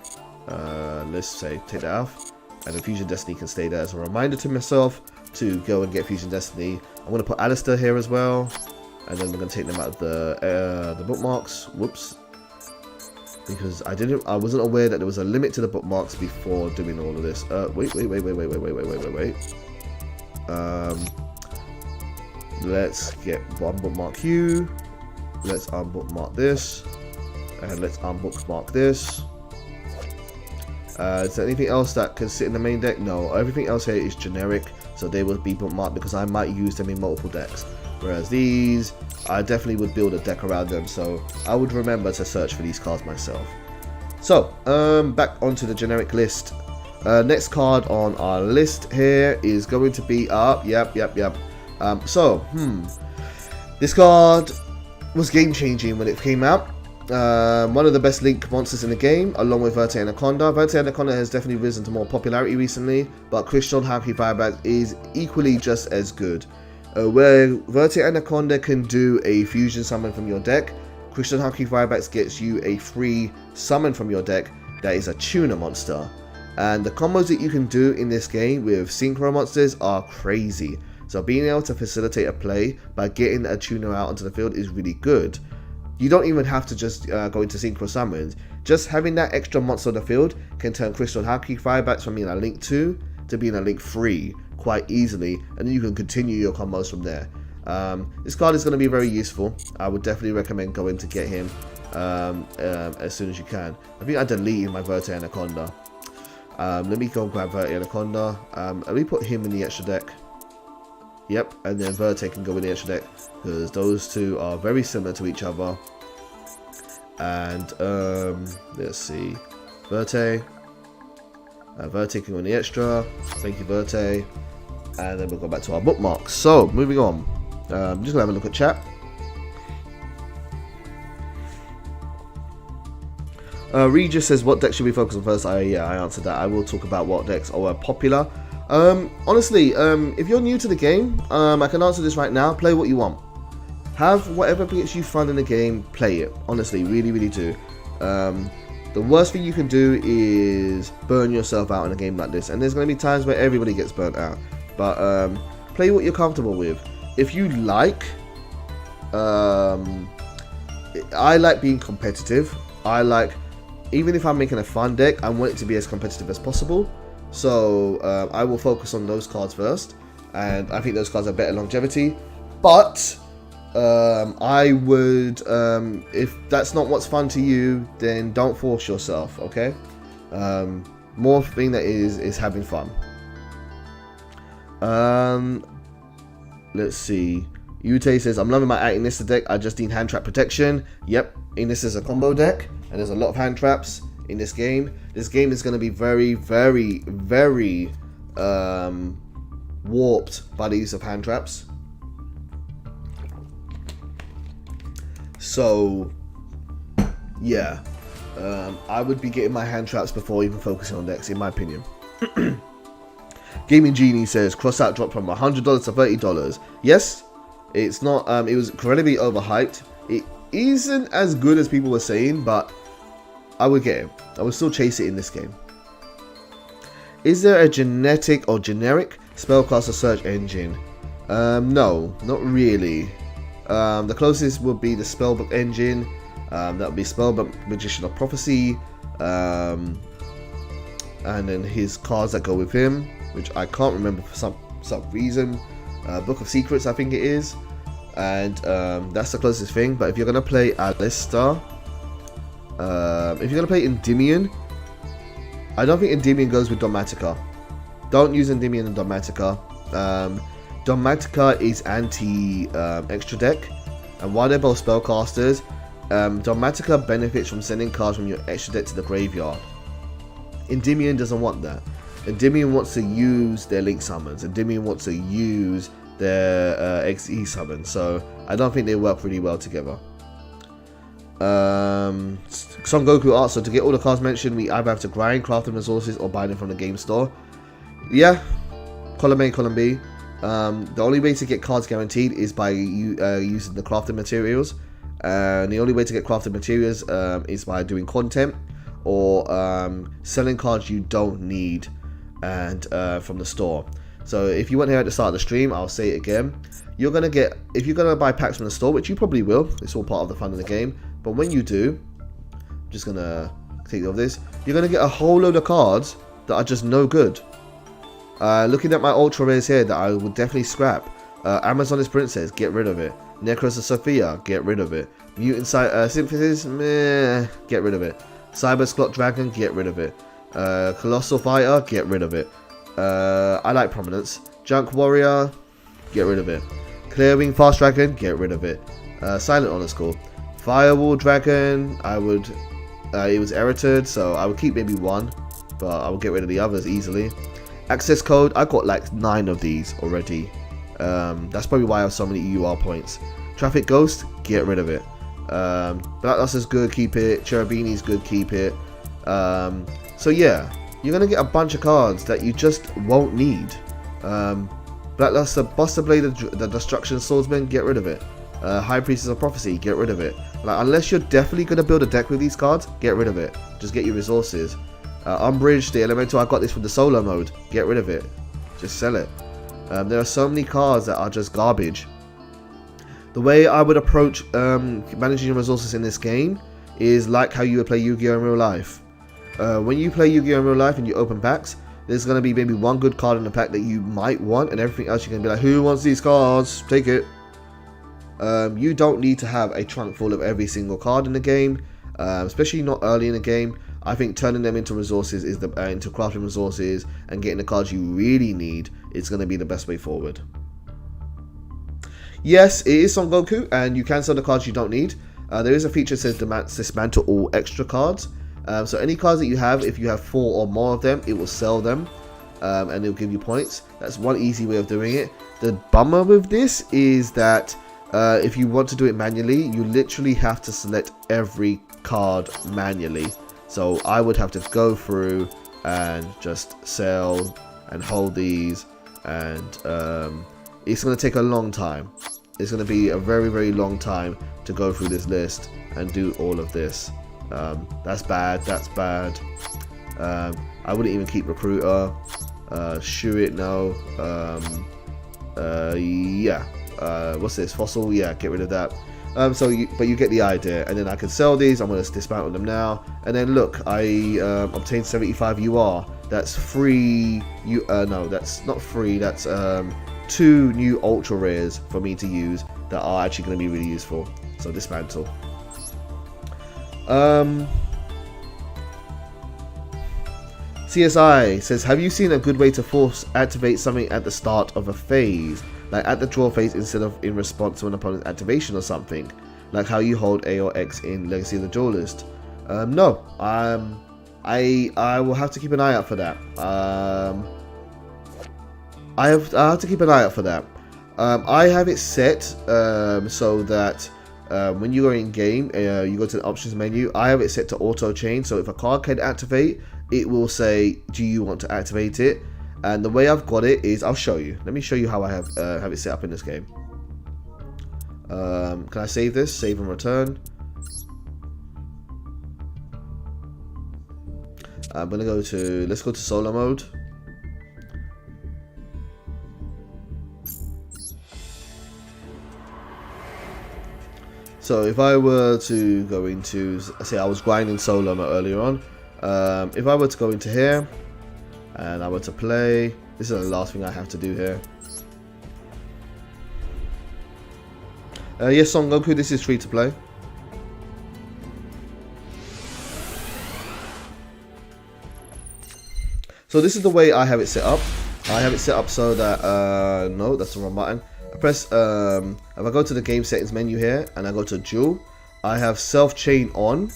Let's say take that off, and then Fusion Destiny can stay there as a reminder to myself to go and get Fusion Destiny. I'm going to put Alistair here as well, and then we're going to take them out of the bookmarks. Whoops, because I wasn't aware that there was a limit to the bookmarks before doing all of this. Wait. Let's get one bookmark Q. Let's unbookmark this, and let's unbookmark this. Is there anything else that can sit in the main deck? No, everything else here is generic, so they will be bookmarked because I might use them in multiple decks. Whereas these, I definitely would build a deck around them, so I would remember to search for these cards myself. So, back onto the generic list. Next card on our list here is going to be this card was game changing when it came out. One of the best link monsters in the game, along with Verte Anaconda. Verte Anaconda has definitely risen to more popularity recently, but Crystal Happy Fireback is equally just as good. Where Verte Anaconda can do a fusion summon from your deck, Crystal Husky Firebacks gets you a free summon from your deck that is a tuner monster. And the combos that you can do in this game with synchro monsters are crazy. So being able to facilitate a play by getting a tuner out onto the field is really good. You don't even have to just go into synchro summons. Just having that extra monster on the field can turn Crystal Husky Firebacks from being a link 2 to being a link 3 quite easily, and then you can continue your combos from there. This card is going to be very useful. I would definitely recommend going to get him as soon as you can. I think I deleted my Verte Anaconda. Let me go grab Verte Anaconda. Let me put him in the extra deck. Yep, and then Verte can go in the extra deck because those two are very similar to each other. And let's see, Verte can go in the extra. Thank you, Verte. And then we'll go back to our bookmarks. So moving on, I'm just gonna have a look at chat. Regis says, what deck should we focus on first? Yeah, I answered that. I will talk about what decks are popular. Honestly, if you're new to the game, I can answer this right now. Play what you want. Have whatever gets you fun in the game, play it. Honestly, really, really do. The worst thing you can do is burn yourself out in a game like this. And there's going to be times where everybody gets burnt out. But play what you're comfortable with. If you like, I like being competitive. I like, even if I'm making a fun deck, I want it to be as competitive as possible. So I will focus on those cards first, and I think those cards have better longevity. But I would, if that's not what's fun to you, then don't force yourself. Okay, more thing that is having fun. Let's see. Yute says, I'm loving my Anaconda deck. I just need hand trap protection. Yep, Anaconda is a combo deck, and there's a lot of hand traps in this game. This game is going to be very, very, very warped by the use of hand traps. So yeah, I would be getting my hand traps before even focusing on decks, in my opinion. Gaming Genie says, cross out drop from $100 to $30. Yes, it's not. It was incredibly overhyped. It isn't as good as people were saying, but I would get it. I would still chase it in this game. Is there a generic Spellcaster search engine? No, not really. The closest would be the Spellbook engine. That would be Spellbook Magician of Prophecy. And then his cards that go with him, which I can't remember for some reason. Book of Secrets, I think it is. And that's the closest thing. But if you're going to play Alistar, if you're going to play Endymion, I don't think Endymion goes with Dogmatica. Don't use Endymion and Dogmatica. Dogmatica is anti extra deck, and while they're both spellcasters, Dogmatica benefits from sending cards from your extra deck to the graveyard. Endymion doesn't want that. Endymion wants to use their link summons. Endymion wants to use their XE summons. So I don't think they work really well together. Son Goku asks, so to get all the cards mentioned, we either have to grind, craft them resources, or buy them from the game store. Yeah, column A, column B. The only way to get cards guaranteed is by using the crafting materials, and the only way to get crafted materials is by doing content or selling cards you don't need and from the store. So if you weren't here at the start of the stream, I'll say it again. You're gonna get, if you're gonna buy packs from the store, which you probably will, it's all part of the fun of the game. But when you do, I'm just gonna take off this. You're gonna get a whole load of cards that are just no good. Looking at my ultra rares here that I would definitely scrap. Amazoness Princess, get rid of it. Necros of Sophia, get rid of it. Mutant Synthesis, meh, get rid of it. Cyber Squat Dragon, get rid of it. Colossal Fighter, get rid of it. I like Prominence. Junk Warrior, get rid of it. Clearwing Fast Dragon, get rid of it. Silent Honor School. Firewall Dragon, I would, it was errated, so I would keep maybe one, but I would get rid of the others easily. Access Code, I got like 9 of these already. That's probably why I have so many EUR points. Traffic Ghost, get rid of it. Blacklust is good, keep it. Cherubini is good, keep it. So yeah, you're going to get a bunch of cards that you just won't need. Blackluster, Buster Blade, the Destruction Swordsman, get rid of it. High Priestess of Prophecy, get rid of it. Like, unless you're definitely going to build a deck with these cards, get rid of it. Just get your resources. Umbridge, the Elemental, I got this from the solo mode. Get rid of it. Just sell it. There are so many cards that are just garbage. The way I would approach managing your resources in this game is like how you would play Yu-Gi-Oh! In real life. When you play Yu-Gi-Oh! In real life and you open packs, there's going to be maybe one good card in the pack that you might want, and everything else you're going to be like, who wants these cards? Take it. You don't need to have a trunk full of every single card in the game, especially not early in the game. I think turning them into resources is into crafting resources and getting the cards you really need is going to be the best way forward. Yes, it is Son Goku, and you can sell the cards you don't need. There is a feature that says dismantle all extra cards. So any cards that you have, if you have 4 or more of them, it will sell them, and it'll give you points. That's one easy way of doing it. The bummer with this is that if you want to do it manually, you literally have to select every card manually. So I would have to go through and just sell and hold these, and it's going to take a long time. It's going to be a very, very long time to go through this list and do all of this. That's bad. That's bad. I wouldn't even keep Recruiter. Shoot it, no. Yeah. What's this? Fossil? Yeah, get rid of that. But you get the idea. And then I can sell these. I'm going to dismantle them now. And then look, I obtained 75 UR. That's free. No, that's not free. That's 2 new ultra rares for me to use that are actually going to be really useful. So dismantle. CSI says, have you seen a good way to force activate something at the start of a phase, like at the draw phase instead of in response to an opponent's activation or something, like how you hold A or X in Legacy of the Duelist? No. I will have to keep an eye out for that. I have to keep an eye out for that. I have it set so that when you go in game, you go to the options menu. I have it set to auto chain, so if a card can activate, it will say, do you want to activate it? And the way I've got it is, I'll show you. Let me show you how I have it set up in this game. Can I save this? Save and return. I'm gonna go to, let's go to solo mode. So if I were to go into, say I was grinding solo mode earlier on, if I were to go into here and I were to play, this is the last thing I have to do here. Yes, Son Goku, this is free to play. So this is the way I have it set up. I have it set up so that, no, that's the wrong button. I press, if I go to the game settings menu here and I go to Duel, I have SelfChain on.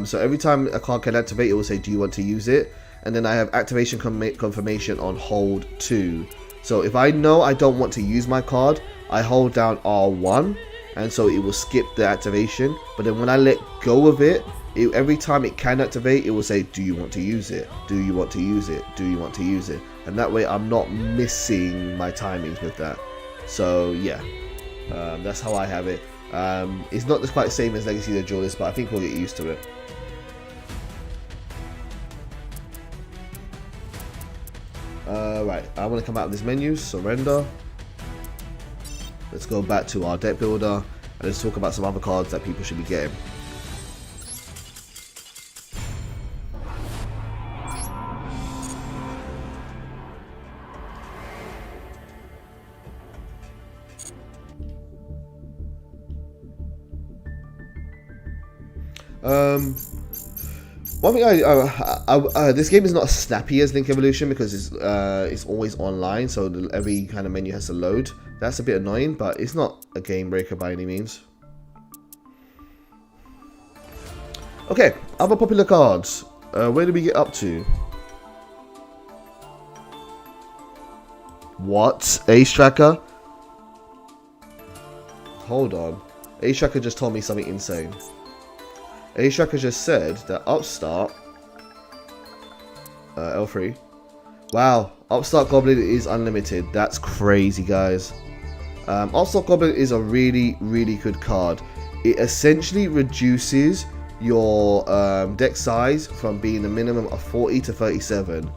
So every time a card can activate, it will say, do you want to use it? And then I have activation confirmation on hold 2. So if I know I don't want to use my card, I hold down R1, and so it will skip the activation. But then when I let go of it, every time it can activate, it will say, do you want to use it? Do you want to use it? Do you want to use it? And that way I'm not missing my timings with that. So yeah, that's how I have it. It's not quite the same as Legacy of the Duelist, but I think we'll get used to it. Right, I want to come out of this menu, surrender. Let's go back to our deck builder and let's talk about some other cards that people should be getting. One thing this game is not as snappy as Link Evolution because it's always online, so every kind of menu has to load. That's a bit annoying, but it's not a game breaker by any means. Okay, other popular cards. Where did we get up to? What? Ace Tracker? Hold on. Ace Tracker just told me something insane. Ace Tracker just said that Upstart L3. Wow, Upstart Goblin is unlimited. That's crazy, guys. Upstart Goblin is a really, really good card. It essentially reduces your deck size from being a minimum of 40 to 37.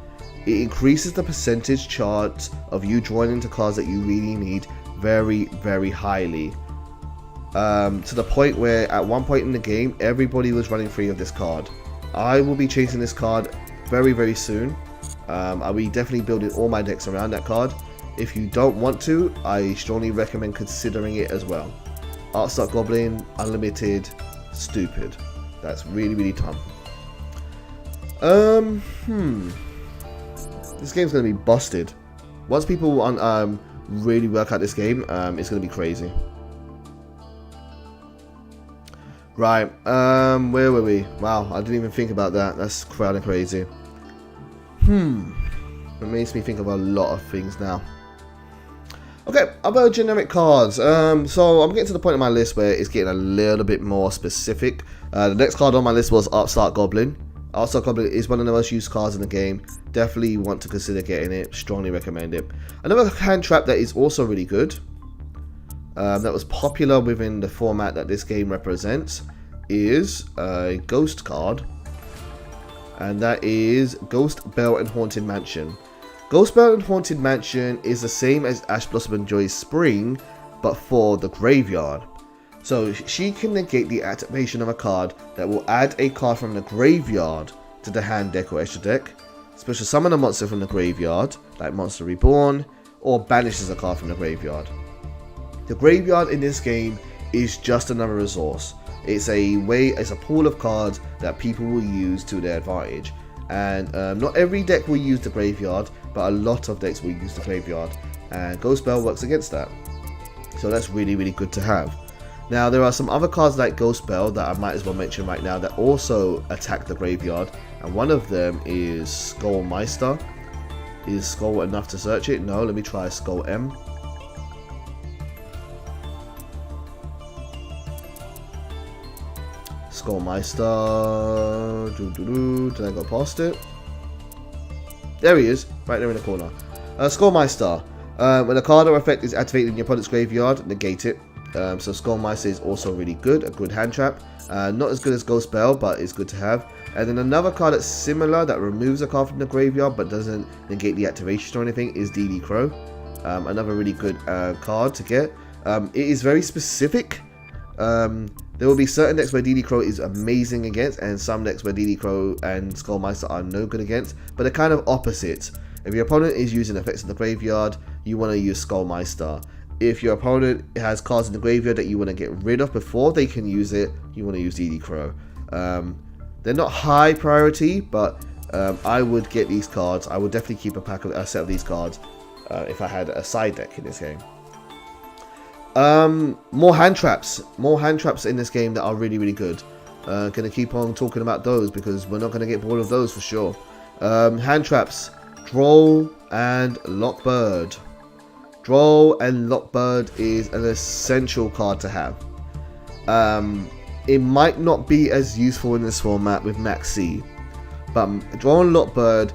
It increases the percentage chance of you drawing into cards that you really need very, very highly. To the point where at one point in the game, everybody was running free of this card. I will be chasing this card very, very soon. I'll be definitely building all my decks around that card. If you don't want to, I strongly recommend considering it as well. Artstock Goblin, unlimited, stupid. That's really, really dumb. This game's gonna be busted. Once people really work out this game, it's gonna be crazy. Right, where were we? Wow, I didn't even think about that. That's crowded crazy. It makes me think of a lot of things now. Okay, other generic cards. So I'm getting to the point of my list where it's getting a little bit more specific. The next card on my list was Artstock Goblin. Artstock Goblin is one of the most used cards in the game. Definitely want to consider getting it. Strongly recommend it. Another hand trap that is also really good, that was popular within the format that this game represents, is a ghost card. And that is Ghost Belle and Haunted Mansion. Ghost Belle and Haunted Mansion is the same as Ash Blossom and Joy's Spring, but for the graveyard. So she can negate the activation of a card that will add a card from the graveyard to the hand deck or extra deck, special summon a monster from the graveyard, like Monster Reborn, or banishes a card from the graveyard. The graveyard in this game is just another resource. It's a pool of cards that people will use to their advantage. And not every deck will use the graveyard, but a lot of decks will use the graveyard. And Ghost Belle works against that. So that's really, really good to have. Now, there are some other cards like Ghost Belle that I might as well mention right now that also attack the graveyard. And one of them is Skullmeister. Is Skull enough to search it? No, let me try Skull M. Skullmeister. Did I go past it? There he is, right there in the corner. Skullmeister. When a card or effect is activated in your opponent's graveyard, negate it. So Skullmeister is also really good, a good hand trap. Not as good as Ghost Belle, but it's good to have. And then another card that's similar, that removes a card from the graveyard but doesn't negate the activation or anything, is DD Crow. Another really good card to get. It is very specific. There will be certain decks where DD Crow is amazing against, and some decks where DD Crow and Skullmeister are no good against, but they're kind of opposites. If your opponent is using effects in the graveyard, you want to use Skullmeister. If your opponent has cards in the graveyard that you want to get rid of before they can use it, you want to use DD Crow. They're not high priority, but I would get these cards. I would definitely keep a set of these cards if I had a side deck in this game. More hand traps in this game that are really, really good. Gonna keep on talking about those because we're not gonna get bored of those for sure. Hand traps, Droll and Lockbird. Droll and Lockbird is an essential card to have. It might not be as useful in this format with Maxi, but Droll and Lockbird,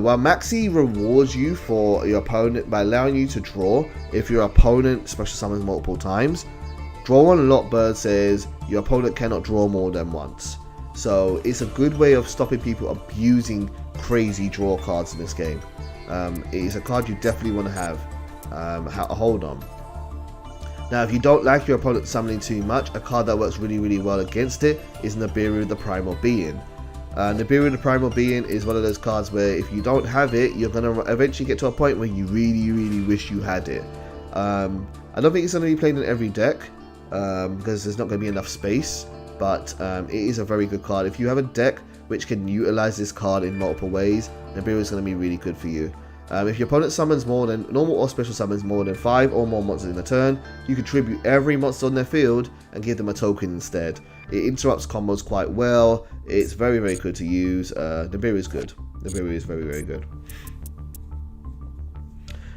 while Maxi rewards you for your opponent by allowing you to draw if your opponent special summons multiple times, Droll and Lockbird says your opponent cannot draw more than once. So it's a good way of stopping people abusing crazy draw cards in this game. It is a card you definitely want to have a hold on. Now, if you don't like your opponent summoning too much, a card that works really, really well against it is Nibiru the Primal Being. Nibiru the Primal Being is one of those cards where if you don't have it, you're going to eventually get to a point where you really, really wish you had it. I don't think it's going to be played in every deck because there's not going to be enough space, but it is a very good card. If you have a deck which can utilize this card in multiple ways, Nibiru is going to be really good for you. If your opponent summons more than normal or special summons more than 5 or more monsters in a turn, you can tribute every monster on their field and give them a token instead. It interrupts combos quite well. It's very, very good to use. Nibiru is good. Nibiru is very, very good.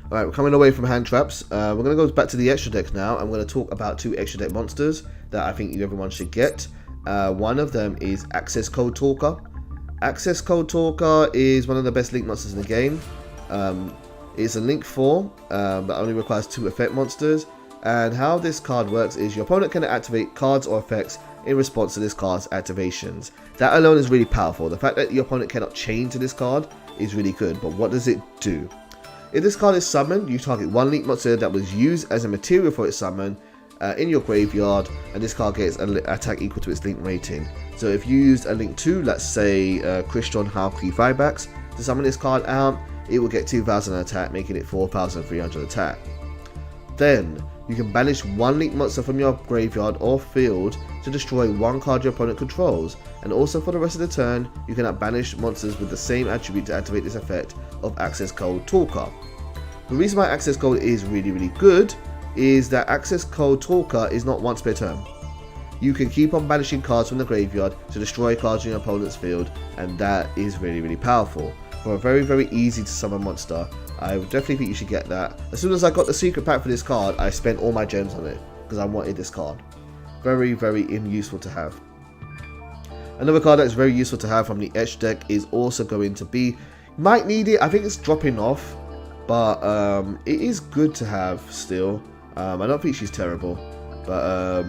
Alright, we're coming away from hand traps. We're going to go back to the extra deck now. I'm going to talk about 2 extra deck monsters that I think everyone should get. One of them is Access Code Talker. Access Code Talker is one of the best link monsters in the game. It's a link 4, but only requires 2 effect monsters. And how this card works is your opponent can activate cards or effects in response to this card's activations. That alone is really powerful. The fact that your opponent cannot chain to this card is really good, but what does it do? If this card is summoned, you target one link monster that was used as a material for its summon in your graveyard, and this card gets an attack equal to its link rating. So if you used a link 2, let's say Christian Halki 5-backs, to summon this card out, it will get 2000 attack, making it 4300 attack. Then you can banish one link monster from your graveyard or field to destroy one card your opponent controls, and also for the rest of the turn you can banish monsters with the same attribute to activate this effect of Access Code Talker. The reason why Access Code is really good is that Access Code Talker is not once per turn. You can keep on banishing cards from the graveyard to destroy cards in your opponent's field, and that is really powerful. For a very easy to summon monster, I would definitely think you should get that. As soon as I got the secret pack for this card, I spent all my gems on it because I wanted this card. Very useful to have. Another card that is very useful to have from the Etch deck is also going to be, might need it, I think it's dropping off, but it is good to have still. I don't think she's terrible, but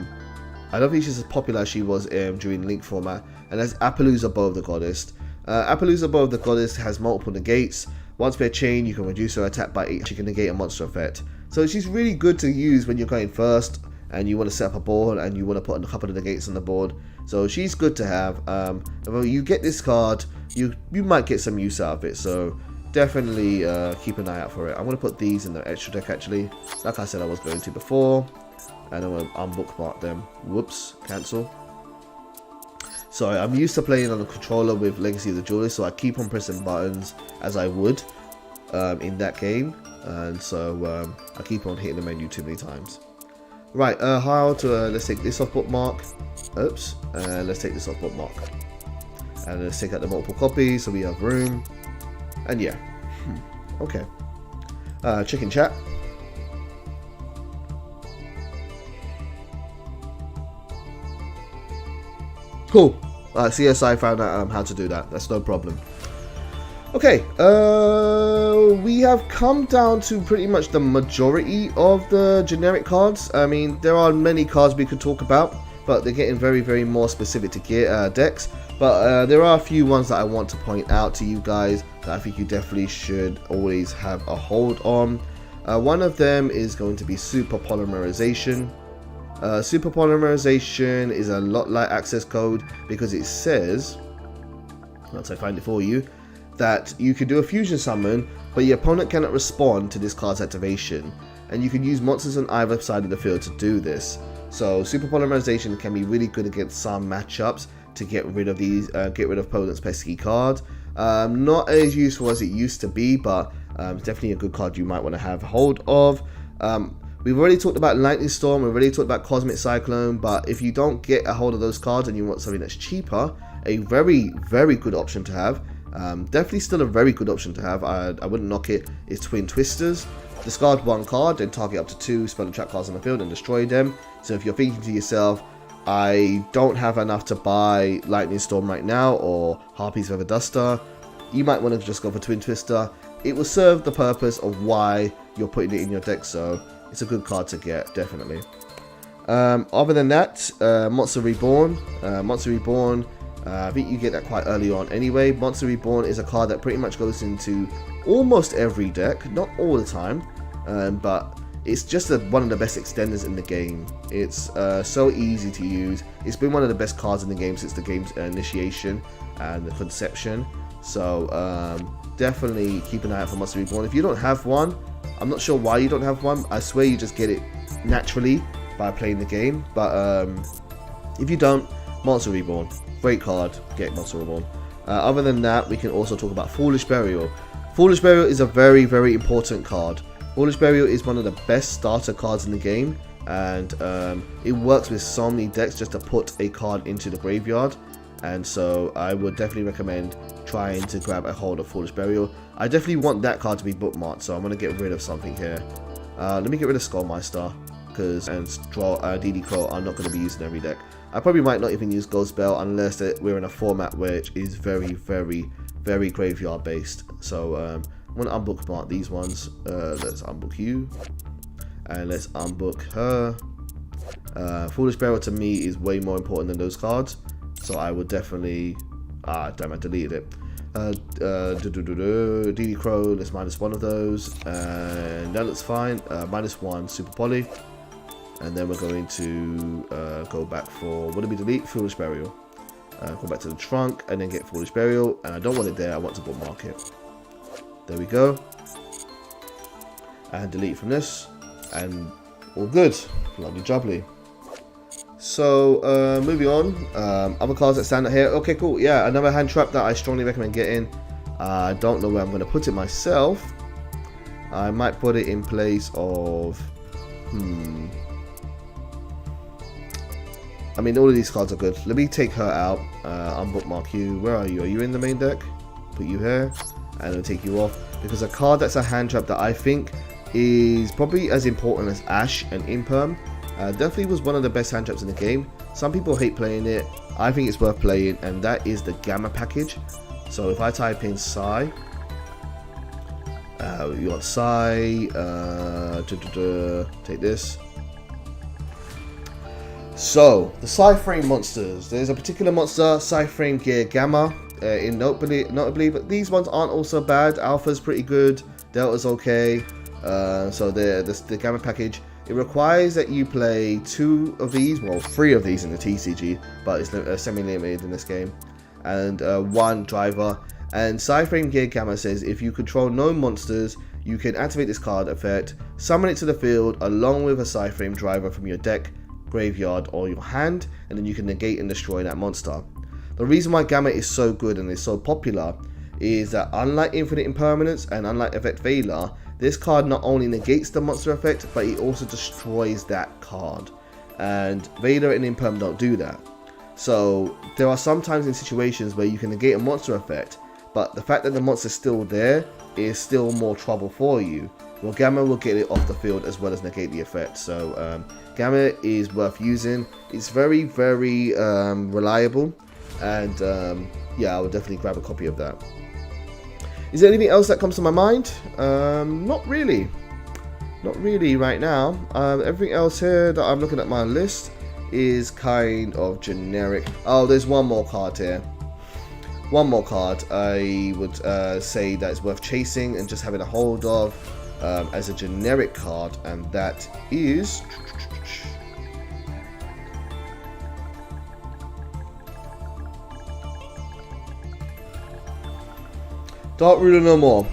I don't think she's as popular as she was during Link format, and that's Appaloosa Bow of the Goddess. Appaloosa Bow of the Goddess has multiple negates. Once per chain, you can reduce her attack by 8. She can negate a monster effect. So she's really good to use when you're going first and you want to set up a board and you want to put a couple of negates on the board. So she's good to have. When you get this card, you might get some use out of it. So definitely keep an eye out for it. I'm going to put these in the extra deck actually, like I said I was going to before. And I'm going to unbookmark them. Whoops, cancel. Sorry, I'm used to playing on a controller with Legacy of the Duelist, so I keep on pressing buttons as I would in that game, and so I keep on hitting the menu too many times. Right, how to let's take this off bookmark. Oops, let's take this off bookmark, and let's take out the multiple copies so we have room. And yeah, okay. Check in chat. Cool. CSI found out how to do that. That's no problem. Okay. We have come down to pretty much the majority of the generic cards. I mean, there are many cards we could talk about, but they're getting very more specific to gear decks. But there are a few ones that I want to point out to you guys that I think you definitely should always have a hold on. One of them is going to be Super Polymerization. Super Polymerization is a lot like Access Code because it says, once I find it for you, that you can do a fusion summon, but your opponent cannot respond to this card's activation, and you can use monsters on either side of the field to do this. So Super Polymerization can be really good against some matchups to get rid of these, get rid of opponent's pesky card. Not as useful as it used to be, but it's definitely a good card you might want to have hold of. We've already talked about Lightning Storm, we've already talked about Cosmic Cyclone, but if you don't get a hold of those cards and you want something that's cheaper, a very good option to have, definitely still a very good option to have, I wouldn't knock it, is Twin Twisters. Discard one card, then target up to 2 spell and trap cards on the field and destroy them. So if you're thinking to yourself, I don't have enough to buy Lightning Storm right now, or Harpy's Feather Duster, you might want to just go for Twin Twister. It will serve the purpose of why you're putting it in your deck, so it's a good card to get, definitely. Other than that, Monster Reborn. Monster Reborn, I think you get that quite early on anyway. Monster Reborn is a card that pretty much goes into almost every deck, not all the time, but it's just one of the best extenders in the game. It's so easy to use. It's been one of the best cards in the game since the game's initiation and the conception. So definitely keep an eye out for Monster Reborn. If you don't have one, I'm not sure why you don't have one. I swear you just get it naturally by playing the game. But if you don't, Monster Reborn, great card. Get Monster Reborn. Other than that, we can also talk about Foolish Burial. Foolish Burial is a very important card. Foolish Burial is one of the best starter cards in the game, and it works with so many decks just to put a card into the graveyard. And so I would definitely recommend trying to grab a hold of Foolish Burial. I definitely want that card to be bookmarked, so I'm going to get rid of something here. Let me get rid of Skullmeister, because DD Crow I'm not going to be using every deck. I probably might not even use Ghost Bell unless we're in a format which is very graveyard based. So I'm going to unbookmark these ones. Let's unbook you. and let's unbook her. Foolish Burial to me is way more important than those cards, so I would definitely... damn, I deleted it. DD Crow, let's minus one of those, and that looks fine. Minus one Super Poly, and then we're going to go back for, what did we delete? Foolish Burial. Go back to the trunk and then get Foolish Burial, and I don't want it there, I want to bookmark it. There we go. And delete from this, and all good. Lovely jubbly. So moving on, other cards that stand out here. Okay, cool. Yeah, another hand trap that I strongly recommend getting. I don't know where I'm going to put it myself. I might put it in place of... I mean, all of these cards are good. Let me take her out. Unbookmark you. Where are you? Are you in the main deck? Put you here. And I'll take you off. Because a card that's a hand trap that I think is probably as important as Ash and Imperm. Definitely was one of the best hand traps in the game. Some people hate playing it. I think it's worth playing. And that is the Gamma package. So if I type in Psy. You want Psy. Take this. So, the Cyclone monsters. There's a particular monster, Cyclone Gear Gamma, notably, but these ones aren't also bad. Alpha's pretty good, Delta's okay. So the Gamma package, it requires that you play 2 of these, well 3 of these in the TCG, but it's semi-limited in this game, and 1 driver. And Cyclone Gear Gamma says if you control no monsters, you can activate this card effect, summon it to the field along with a Cyclone driver from your deck, graveyard, or your hand, and then you can negate and destroy that monster. The reason why Gamma is so good and is so popular is that unlike Infinite Impermanence and unlike Effect Veiler, this card not only negates the monster effect, but it also destroys that card. And Veiler and Imperm don't do that. So there are sometimes in situations where you can negate a monster effect, but the fact that the monster is still there is still more trouble for you. Well, Gamma will get it off the field as well as negate the effect. So Gamma is worth using. It's very, very reliable, and yeah, I would definitely grab a copy of that. Is there anything else that comes to my mind? Not really right now. Everything else here that I'm looking at my list is kind of generic. Oh, there's one more card here. One more card I would say that is worth chasing and just having a hold of as a generic card, and that is Dark Ruler No More.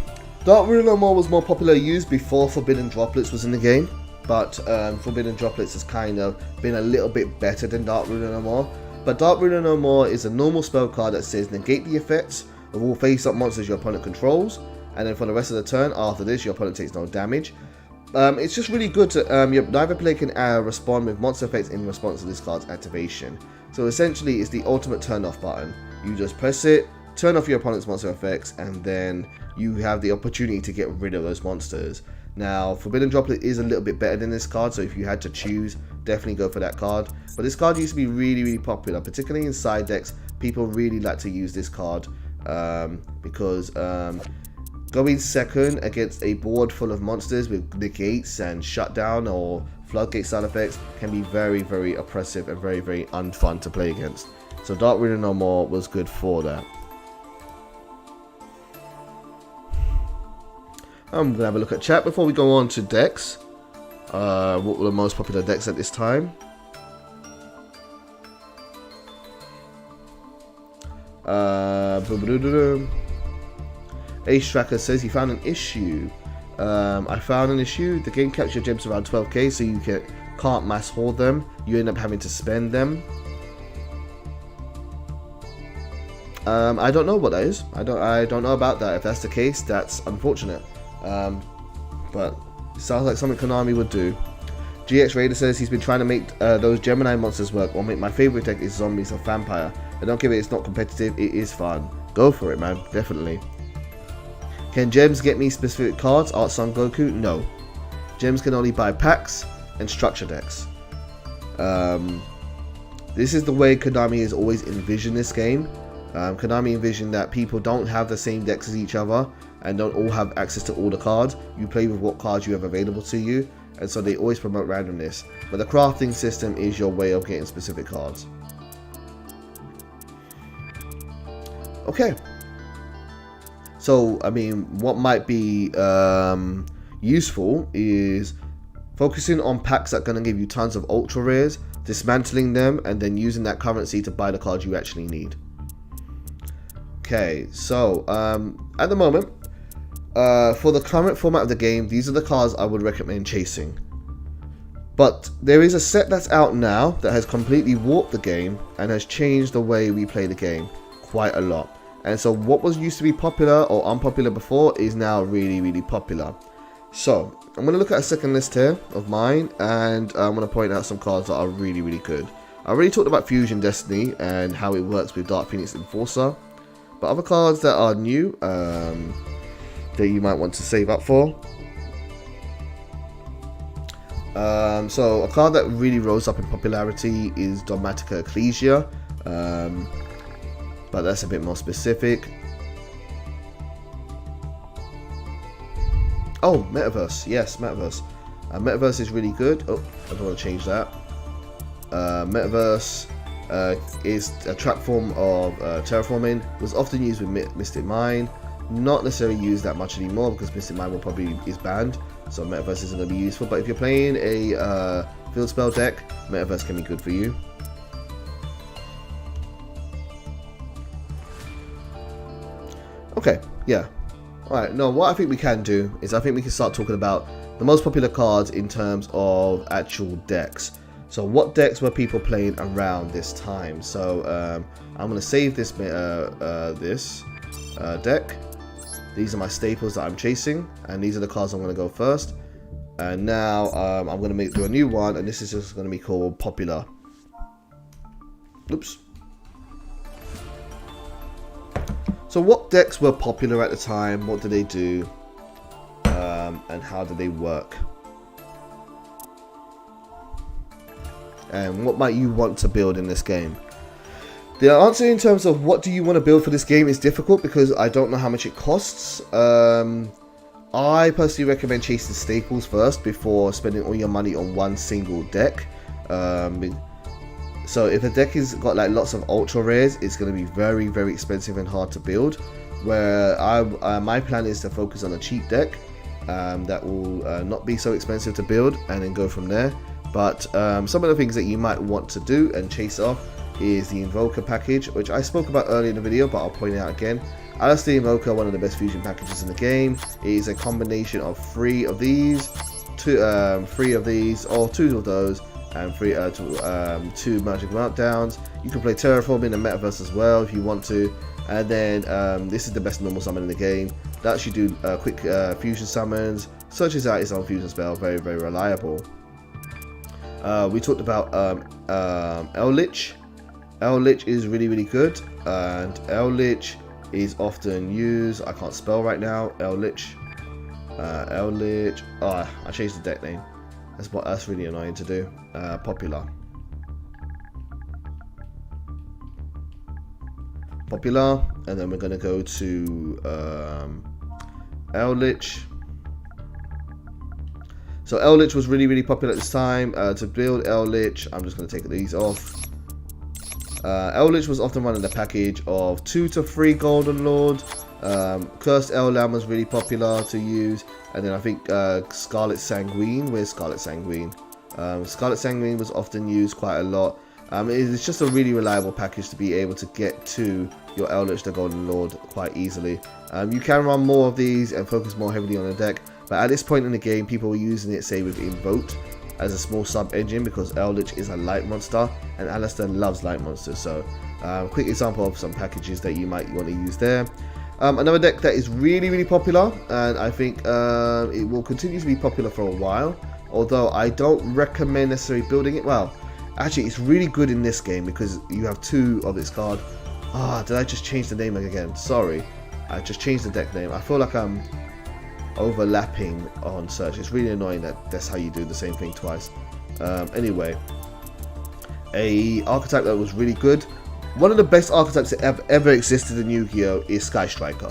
Dark Ruler No More was more popularly used before Forbidden Droplets was in the game, but Forbidden Droplets has kind of been a little bit better than Dark Ruler No More. But Dark Ruler No More is a normal spell card that says negate the effects of all face-up monsters your opponent controls, and then for the rest of the turn after this your opponent takes no damage. It's just really good to, your neither player can respond with monster effects in response to this card's activation. So essentially it's the ultimate turn off button. You just press it, turn off your opponent's monster effects, and then you have the opportunity to get rid of those monsters. Now, Forbidden Droplet is a little bit better than this card, so if you had to choose, definitely go for that card. But this card used to be really, really popular, particularly in side decks. People really like to use this card because going second against a board full of monsters with negates and shutdown or floodgate style effects can be very, very oppressive and very, very unfun to play against. So Dark Ruler No More was good for that. I'm going to have a look at chat before we go on to decks. What were the most popular decks at this time? Ace Tracker says he found an issue. I found an issue. The game capture gems around 12k, so you can't mass hoard them. You end up having to spend them. I don't know what that is. I don't know about that. If that's the case, that's unfortunate. But it sounds like something Konami would do. GX Raider says he's been trying to make those Gemini monsters work. Or my favorite deck is Zombies or Vampire. I don't give it, it's not competitive, it is fun. Go for it, man, definitely. Can gems get me specific cards? Art Son Goku? No. Gems can only buy packs and structure decks. This is the way Konami has always envisioned this game. Konami envisioned that people don't have the same decks as each other and don't all have access to all the cards. You play with what cards you have available to you, and so they always promote randomness, but the crafting system is your way of getting specific cards. Okay, so I mean, what might be useful is focusing on packs that are going to give you tons of ultra rares, dismantling them, and then using that currency to buy the cards you actually need. Okay, so at the moment, for the current format of the game, these are the cards I would recommend chasing. But there is a set that's out now that has completely warped the game and has changed the way we play the game quite a lot. And so what was used to be popular or unpopular before is now really, really popular. So I'm going to look at a second list here of mine, and I'm going to point out some cards that are really, really good. I already talked about Fusion Destiny and how it works with Dark Phoenix Enforcer, but other cards that are new that you might want to save up for. So a card that really rose up in popularity is Dogmatica Ecclesia, but that's a bit more specific. Oh, Metaverse. Yes, Metaverse. Metaverse is really good. Oh, I don't want to change that. Metaverse is a trap form of Terraforming. It was often used with Mystic Mine. Not necessarily used that much anymore because Mystic Mine is banned. So Metaverse isn't going to be useful. But if you're playing a field spell deck, Metaverse can be good for you. Okay, yeah. Alright, no, what I think we can do is I think we can start talking about the most popular cards in terms of actual decks. So what decks were people playing around this time? So I'm going to save this deck. These are my staples that I'm chasing, and these are the cards I'm going to go first. And now I'm going to do a new one, and this is just going to be called Popular. Oops. So what decks were popular at the time, what did they do, and how did they work? And what might you want to build in this game? The answer in terms of what do you want to build for this game is difficult because I don't know how much it costs. I personally recommend chasing staples first before spending all your money on one single deck. So if a deck has got like lots of ultra rares, it's going to be very, very expensive and hard to build. Where my plan is to focus on a cheap deck that will not be so expensive to build, and then go from there. But some of the things that you might want to do and chase off is the Invoker package, which I spoke about earlier in the video, but I'll point it out again. Alistair Invoker, one of the best fusion packages in the game. It is a combination of 3 of these, 2 of those, and 2 Magic Meltdowns. You can play Terraforming and Metaverse as well if you want to. And then this is the best normal summon in the game. That should do quick fusion summons. Searches out its own fusion spell, very, very reliable. We talked about L-Lich. L-Lich is really, really good, and L-Lich is often used. I can't spell right now. L-Lich. L-Lich. Oh, I changed the deck name. That's really annoying to do. Popular. Popular, and then we're going to go to L-Lich. So L-Lich was really, really popular at this time. To build L-Lich, I'm just going to take these off. L-Lich was often run in the package of 2 to 3 Golden Lord. Cursed L-Lam was really popular to use. And then I think Scarlet Sanguine. Where's Scarlet Sanguine? Scarlet Sanguine was often used quite a lot. It's just a really reliable package to be able to get to your L-Lich, the Golden Lord, quite easily. You can run more of these and focus more heavily on the deck. But at this point in the game, people were using it, say, with Invoked as a small sub-engine because L-Lich is a light monster and Alistair loves light monsters. So, quick example of some packages that you might want to use there. Another deck that is really, really popular, and I think it will continue to be popular for a while, although I don't recommend necessarily building it. Well, actually, it's really good in this game because you have 2 of its card. Did I just change the name again? Sorry, I just changed the deck name. I feel like I'm overlapping on search. It's really annoying that that's how you do the same thing twice. Anyway, a archetype that was really good. One of the best archetypes that have ever existed in Yu-Gi-Oh! Is Sky Striker.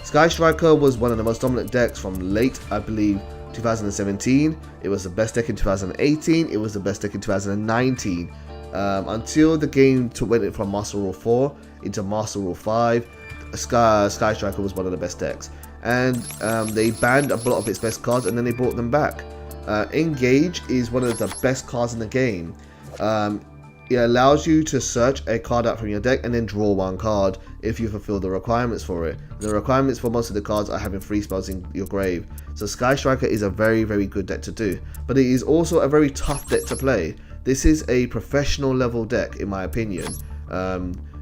Sky Striker was one of the most dominant decks from late, I believe, 2017, it was the best deck in 2018, it was the best deck in 2019. Until the game went from Master Rule 4 into Master Rule 5, Sky Striker was one of the best decks. And they banned a lot of its best cards and then they brought them back. Engage is one of the best cards in the game. It allows you to search a card out from your deck and then draw one card if you fulfill the requirements for it. The requirements for most of the cards are having 3 spells in your grave. So Sky Striker is a very, very good deck to do. But it is also a very tough deck to play. This is a professional level deck in my opinion.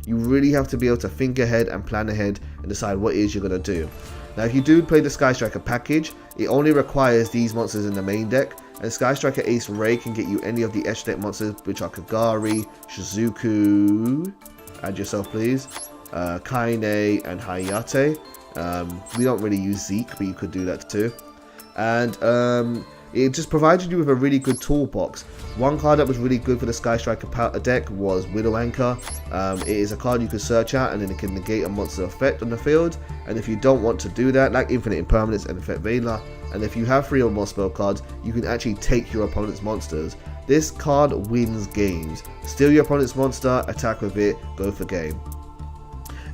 You really have to be able to think ahead and plan ahead and decide what it is you're going to do. Now if you do play the Sky Striker package, it only requires these monsters in the main deck. And Sky Striker Ace Ray can get you any of the edge deck monsters, which are Kagari, Shizuku, add yourself please, Kaine and Hayate. We don't really use Zeke, but you could do that too. And it just provided you with a really good toolbox. One card that was really good for the Sky Striker deck was Widow Anchor. It is a card you can search out and then it can negate a monster effect on the field. And if you don't want to do that, like Infinite Impermanence and Effect Veiler, and if you have 3 or more spell cards, you can actually take your opponent's monsters. This card wins games. Steal your opponent's monster, attack with it, go for game.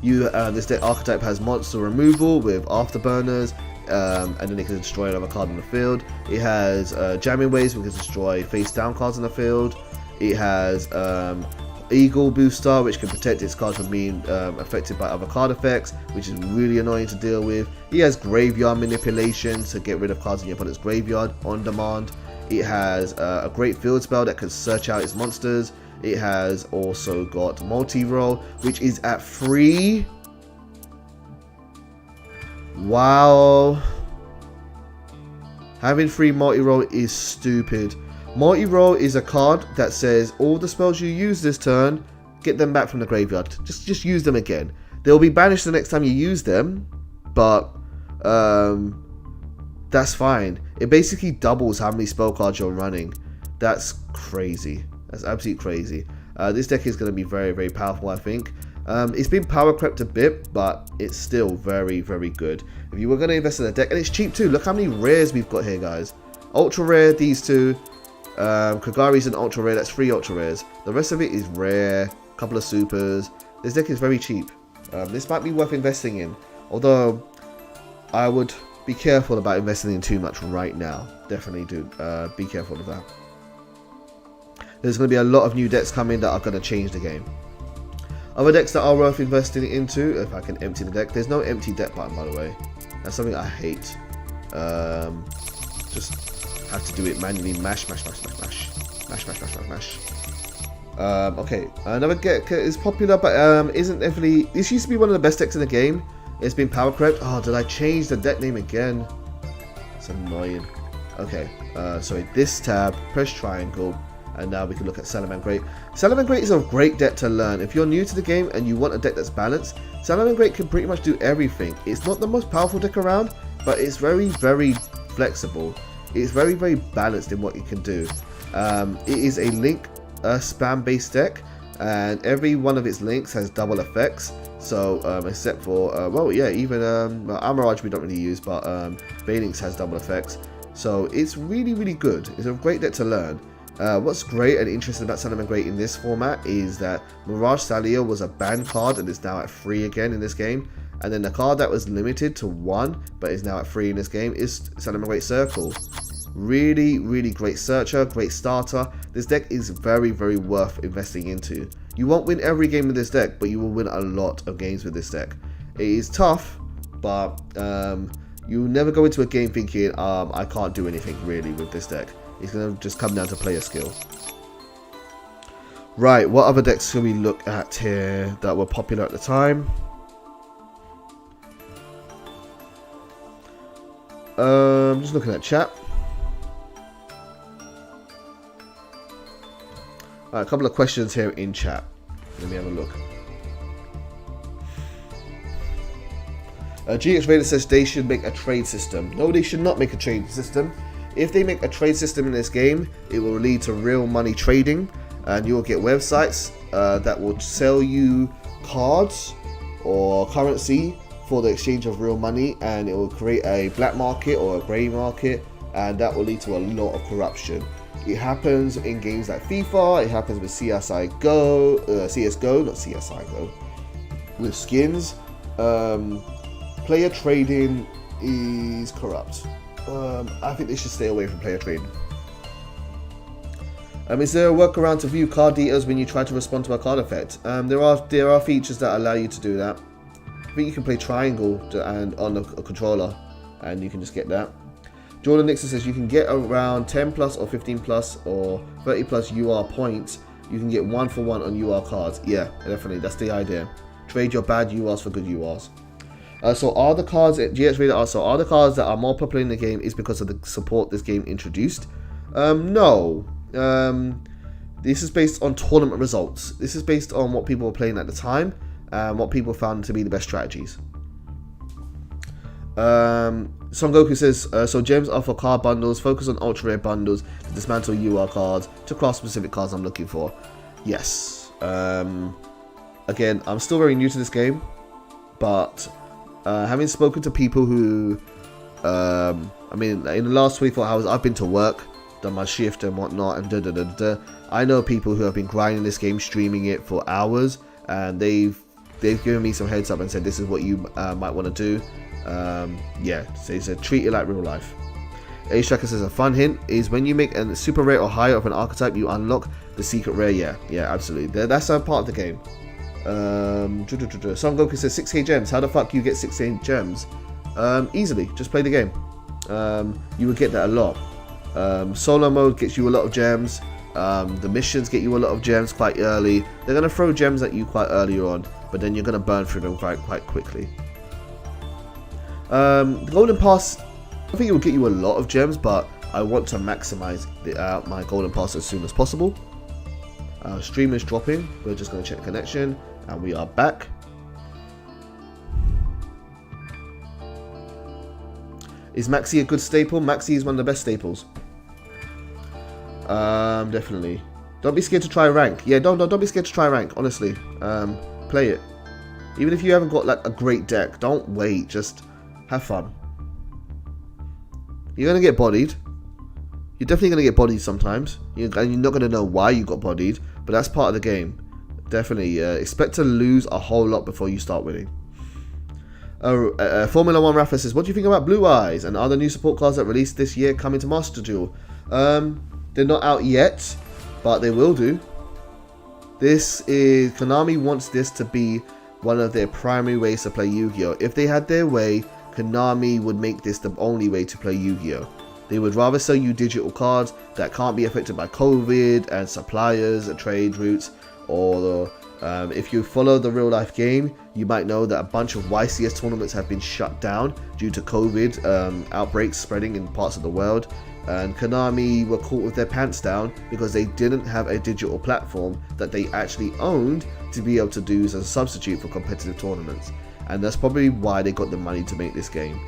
This deck archetype has monster removal with afterburners, and then it can destroy another card on the field. It has jamming waves, which can destroy face down cards on the field. It has Eagle Booster, which can protect its cards from being affected by other card effects, which is really annoying to deal with. It has Graveyard Manipulation to get rid of cards in your opponent's graveyard on demand. It has a great field spell that can search out its monsters. It has also got Multi-Roll, which is at 3. Wow. Having 3 Multi-Roll is stupid. Multi-Roll is a card that says all the spells you use this turn, get them back from the graveyard. Just use them again. They'll be banished the next time you use them, but that's fine. It basically doubles how many spell cards you're running. That's crazy. That's absolutely crazy. This deck is going to be very, very powerful, I think. It's been power crept a bit, but it's still very, very good. If you were going to invest in a deck, and it's cheap too. Look how many rares we've got here, guys. Ultra rare, these 2. Kagari's an ultra rare, that's 3 ultra rares. The rest of it is rare, a couple of supers. This deck is very cheap. This might be worth investing in, although I would be careful about investing in too much right now. Definitely do be careful of that. There's going to be a lot of new decks coming that are going to change the game. Other decks that are worth investing into, if I can empty the deck. There's no empty deck button, by the way. That's something I hate. Just have to do it manually. Mash. Okay, another deck is popular, but isn't definitely. This used to be one of the best decks in the game. It's been power crept. Oh, did I change the deck name again? It's annoying. Okay, so in this tab, press triangle, and now we can look at Salamangreat. Salamangreat is a great deck to learn. If you're new to the game and you want a deck that's balanced, Salamangreat can pretty much do everything. It's not the most powerful deck around, but it's very, very flexible. It's very, very balanced in what it can do. It is a link spam based deck, and every one of its links has double effects. So except for well, yeah, even Amaraj we don't really use, but Phalanx has double effects. So it's really, really good. It's a great deck to learn. What's great and interesting about Salamangreat in this format is that Mirage Salia was a banned card and it's now at 3 again in this game. And then the card that was limited to 1 but is now at 3 in this game is Salamangreat Circle. Really, really great searcher, great starter. This deck is very, very worth investing into. You won't win every game with this deck, but you will win a lot of games with this deck. It is tough, but you never go into a game thinking, I can't do anything really with this deck. It's going to just come down to player skill. Right, what other decks can we look at here that were popular at the time? Just looking at chat. A couple of questions here in chat. Let me have a look. GX Raider says they should make a trade system. No, they should not make a trade system. If they make a trade system in this game, it will lead to real money trading, and you'll get websites that will sell you cards or currency for the exchange of real money, and it will create a black market or a grey market, and that will lead to a lot of corruption. It happens in games like FIFA, it happens with CSGO, not CSGO, with skins. Player trading is corrupt. I think they should stay away from player trading. Is there a workaround to view card details when you try to respond to a card effect? There are features that allow you to do that. I think you can play triangle and on a controller, and you can just get that. Jordan Nixon says you can get around 10 plus or 15 plus or 30 plus UR points. You can get 1-for-1 on UR cards. Yeah, definitely. That's the idea. Trade your bad URs for good URs. So are the cards at GX Radar also are the cards that are more popular in the game is because of the support this game introduced? No. This is based on tournament results. This is based on what people were playing at the time and what people found to be the best strategies. Son Goku says, so gems are for card bundles, focus on ultra rare bundles to dismantle UR cards to craft specific cards I'm looking for. Yes. Again, I'm still very new to this game, but having spoken to people who, I mean, in the last 24 hours, I've been to work, done my shift and whatnot, and I know people who have been grinding this game, streaming it for hours, and they've given me some heads up and said this is what you might want to do. Yeah, so he said treat it like real life. Ace Tracker says a fun hint is when you make a super rare or higher of an archetype, you unlock the secret rare. Yeah, absolutely. That's a part of the game. Son Goku says 6k gems. How the fuck you get 6k gems? Easily, just play the game. You would get that a lot. Solo mode gets you a lot of gems. The missions get you a lot of gems quite early. They're going to throw gems at you quite early on, but then you're going to burn through them quite quickly. The Golden Pass, I think it will get you a lot of gems, but I want to maximize my Golden Pass as soon as possible. Stream is dropping. We're just going to check the connection, and we are back. Is Maxi a good staple? Maxi is one of the best staples. Definitely. Don't be scared to try rank. Yeah, don't be scared to try rank. Honestly, play it. Even if you haven't got like a great deck, don't wait. Just have fun. You're gonna get bodied. You're definitely gonna get bodied sometimes. And you're not gonna know why you got bodied, but that's part of the game. Definitely expect to lose a whole lot before you start winning. Formula 1 Rafa says, what do you think about Blue Eyes? And are the new support cards that released this year coming to Master Duel? They're not out yet, but they will do. Konami wants this to be one of their primary ways to play Yu-Gi-Oh! If they had their way, Konami would make this the only way to play Yu-Gi-Oh! They would rather sell you digital cards that can't be affected by COVID and suppliers and trade routes, or if you follow the real life game, you might know that a bunch of YCS tournaments have been shut down due to COVID outbreaks spreading in parts of the world, and Konami were caught with their pants down because they didn't have a digital platform that they actually owned to be able to do as a substitute for competitive tournaments, and that's probably why they got the money to make this game.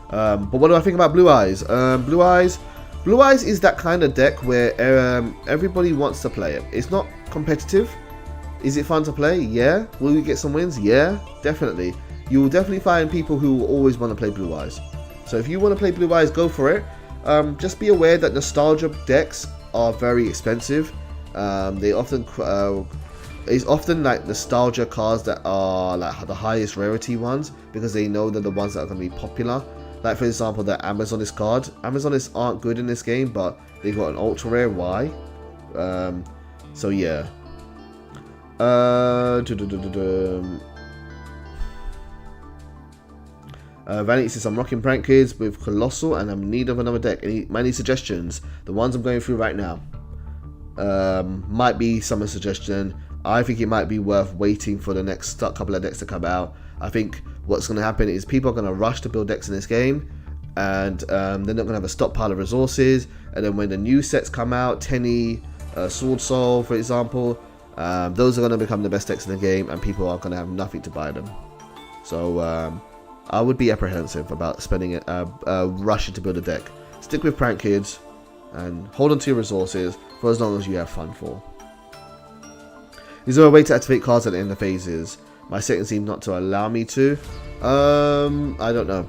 But what do I think about Blue Eyes? Blue Eyes is that kind of deck where everybody wants to play it. It's not competitive. Is it fun to play? Yeah. Will you get some wins? Yeah, definitely. You will definitely find people who will always want to play Blue Eyes. So if you want to play Blue Eyes, go for it. Just be aware that nostalgia decks are very expensive. They often it's often like nostalgia cards that are like the highest rarity ones because they know they're the ones that are going to be popular. Like for example, the Amazonist card. Amazonists aren't good in this game, but they got an ultra rare. Why? So yeah. Vanity says I'm rocking Prank Kids with Colossal and I'm in need of another deck. Any suggestions? The ones I'm going through right now might be some suggestion. I think it might be worth waiting for the next couple of decks to come out. I think what's going to happen is people are going to rush to build decks in this game, and they're not going to have a stockpile of resources. And then when the new sets come out, Tenny, Sword Soul, for example, those are going to become the best decks in the game, and people are going to have nothing to buy them. So I would be apprehensive about spending rushing to build a deck. Stick with Prank Kids and hold on to your resources for as long as you have fun for. Is there a way to activate cards at the end of phases? My settings seem not to allow me to. I don't know.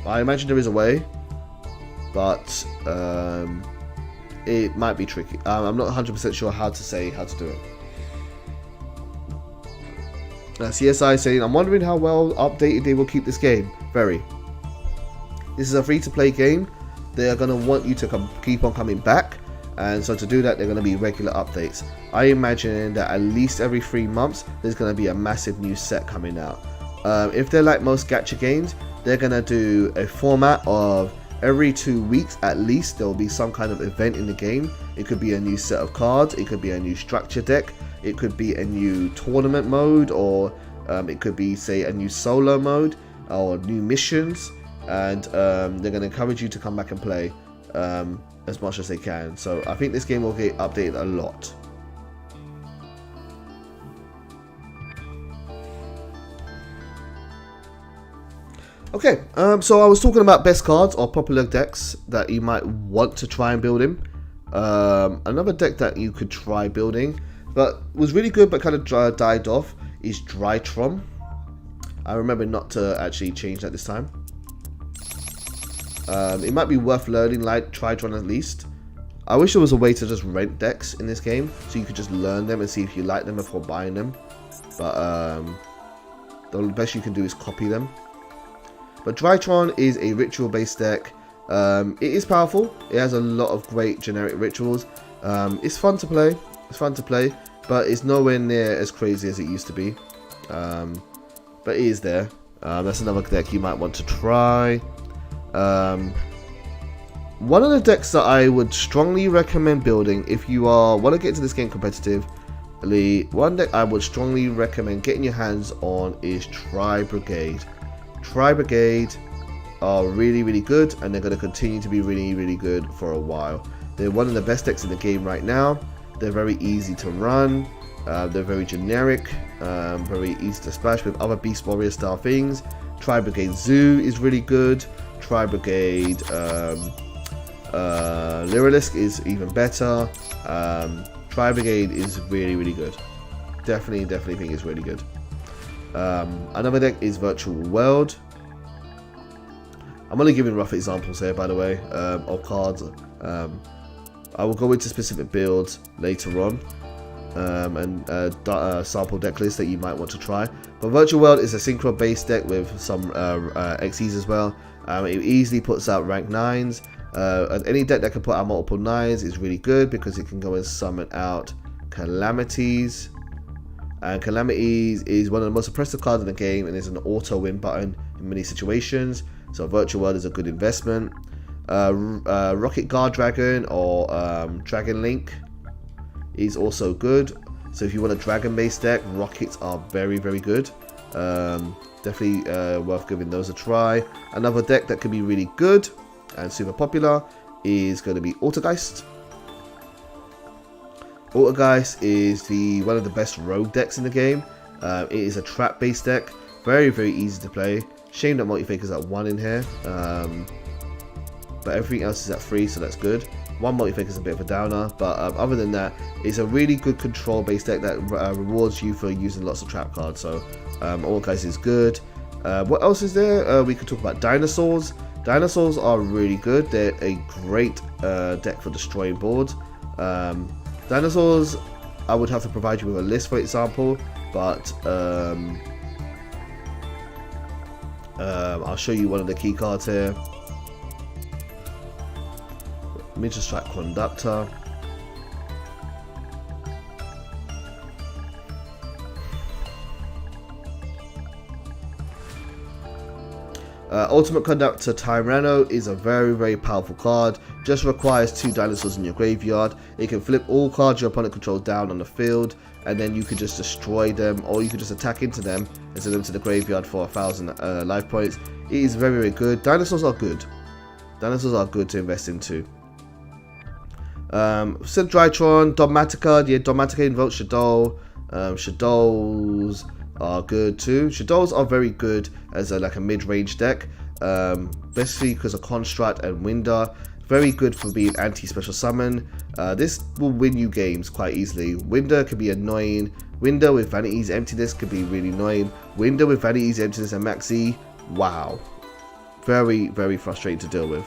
I imagine there is a way, but it might be tricky. I'm not 100% sure how to do it. CSI saying, I'm wondering how well updated they will keep this game. Very. This is a free-to-play game. They are going to want you to keep on coming back, and so to do that, they're going to be regular updates. I imagine that at least every 3 months, there's going to be a massive new set coming out. If they're like most gacha games, they're going to do a format of every 2 weeks at least. There will be some kind of event in the game. It could be a new set of cards. It could be a new structure deck. It could be a new tournament mode, or it could be, say, a new solo mode or new missions. And they're going to encourage you to come back and play as much as they can. So I think this game will get updated a lot. Okay, so I was talking about best cards or popular decks that you might want to try and build in. Another deck that you could try building, but was really good but kind of died off, is Drytron. I remember not to actually change that this time. It might be worth learning like Drytron at least. I wish there was a way to just rent decks in this game, so you could just learn them and see if you like them before buying them. But the best you can do is copy them. But Drytron is a ritual based deck. It is powerful. It has a lot of great generic rituals. It's fun to play. But it's nowhere near as crazy as it used to be. But it is there. That's another deck you might want to try. One of the decks that I would strongly recommend building if you want to get into this game competitively, one deck I would strongly recommend getting your hands on is Tri-Brigade. Tri-Brigade are really good, and they're going to continue to be really good for a while. They're one of the best decks in the game right now. They're very easy to run. They're very generic, very easy to splash with other Beast Warrior style things. Tri-Brigade Zoo is really good. Tri-Brigade Lyrilisk is even better. Tri-Brigade is really good. Definitely think it's really good. Another deck is Virtual World. I'm only giving rough examples here, by the way, of cards. I will go into specific builds later on, and sample deck lists that you might want to try. But Virtual World is a synchro based deck with some XEs as well. It easily puts out rank 9s. Any deck that can put out multiple 9s is really good because it can go and summon out Calamities. And Calamities is one of the most oppressive cards in the game, and there's an auto win button in many situations. So Virtual World is a good investment. Rocket Guard Dragon or Dragon Link is also good. So if you want a dragon based deck, rockets are very good. Definitely worth giving those a try. Another deck that could be really good and super popular is going to be Altergeist. Altergeist is one of the best rogue decks in the game. It is a trap based deck, very easy to play. Shame that Multifaker's at 1 in here, but everything else is at 3, so that's good. One Multifaker's a bit of a downer, but other than that, it's a really good control based deck that rewards you for using lots of trap cards. So Altergeist is good. What else is there? We could talk about Dinosaurs. Dinosaurs are really good. They're a great deck for destroying boards. Dinosaurs, I would have to provide you with a list, for example, but I'll show you one of the key cards here. Let me just track Conductor. Ultimate Conductor Tyranno is a very powerful card. Just requires 2 dinosaurs in your graveyard. It can flip all cards your opponent controls down on the field, and then you could just destroy them, or you could just attack into them and send them to the graveyard for 1,000 life points. It is very good. Dinosaurs are good. Dinosaurs are good to invest into. Said Drytron, Dogmatica. Yeah, Dogmatica invokes Shadow. Shadows are good too. Shadows are very good as like a mid-range deck, basically because of Construct and Winder. Very good for being anti-special summon. This will win you games quite easily. Winder can be annoying. Winder with Vanity's Emptiness could be really annoying. Winder with Vanity's Emptiness and Maxi, wow. very, very frustrating to deal with.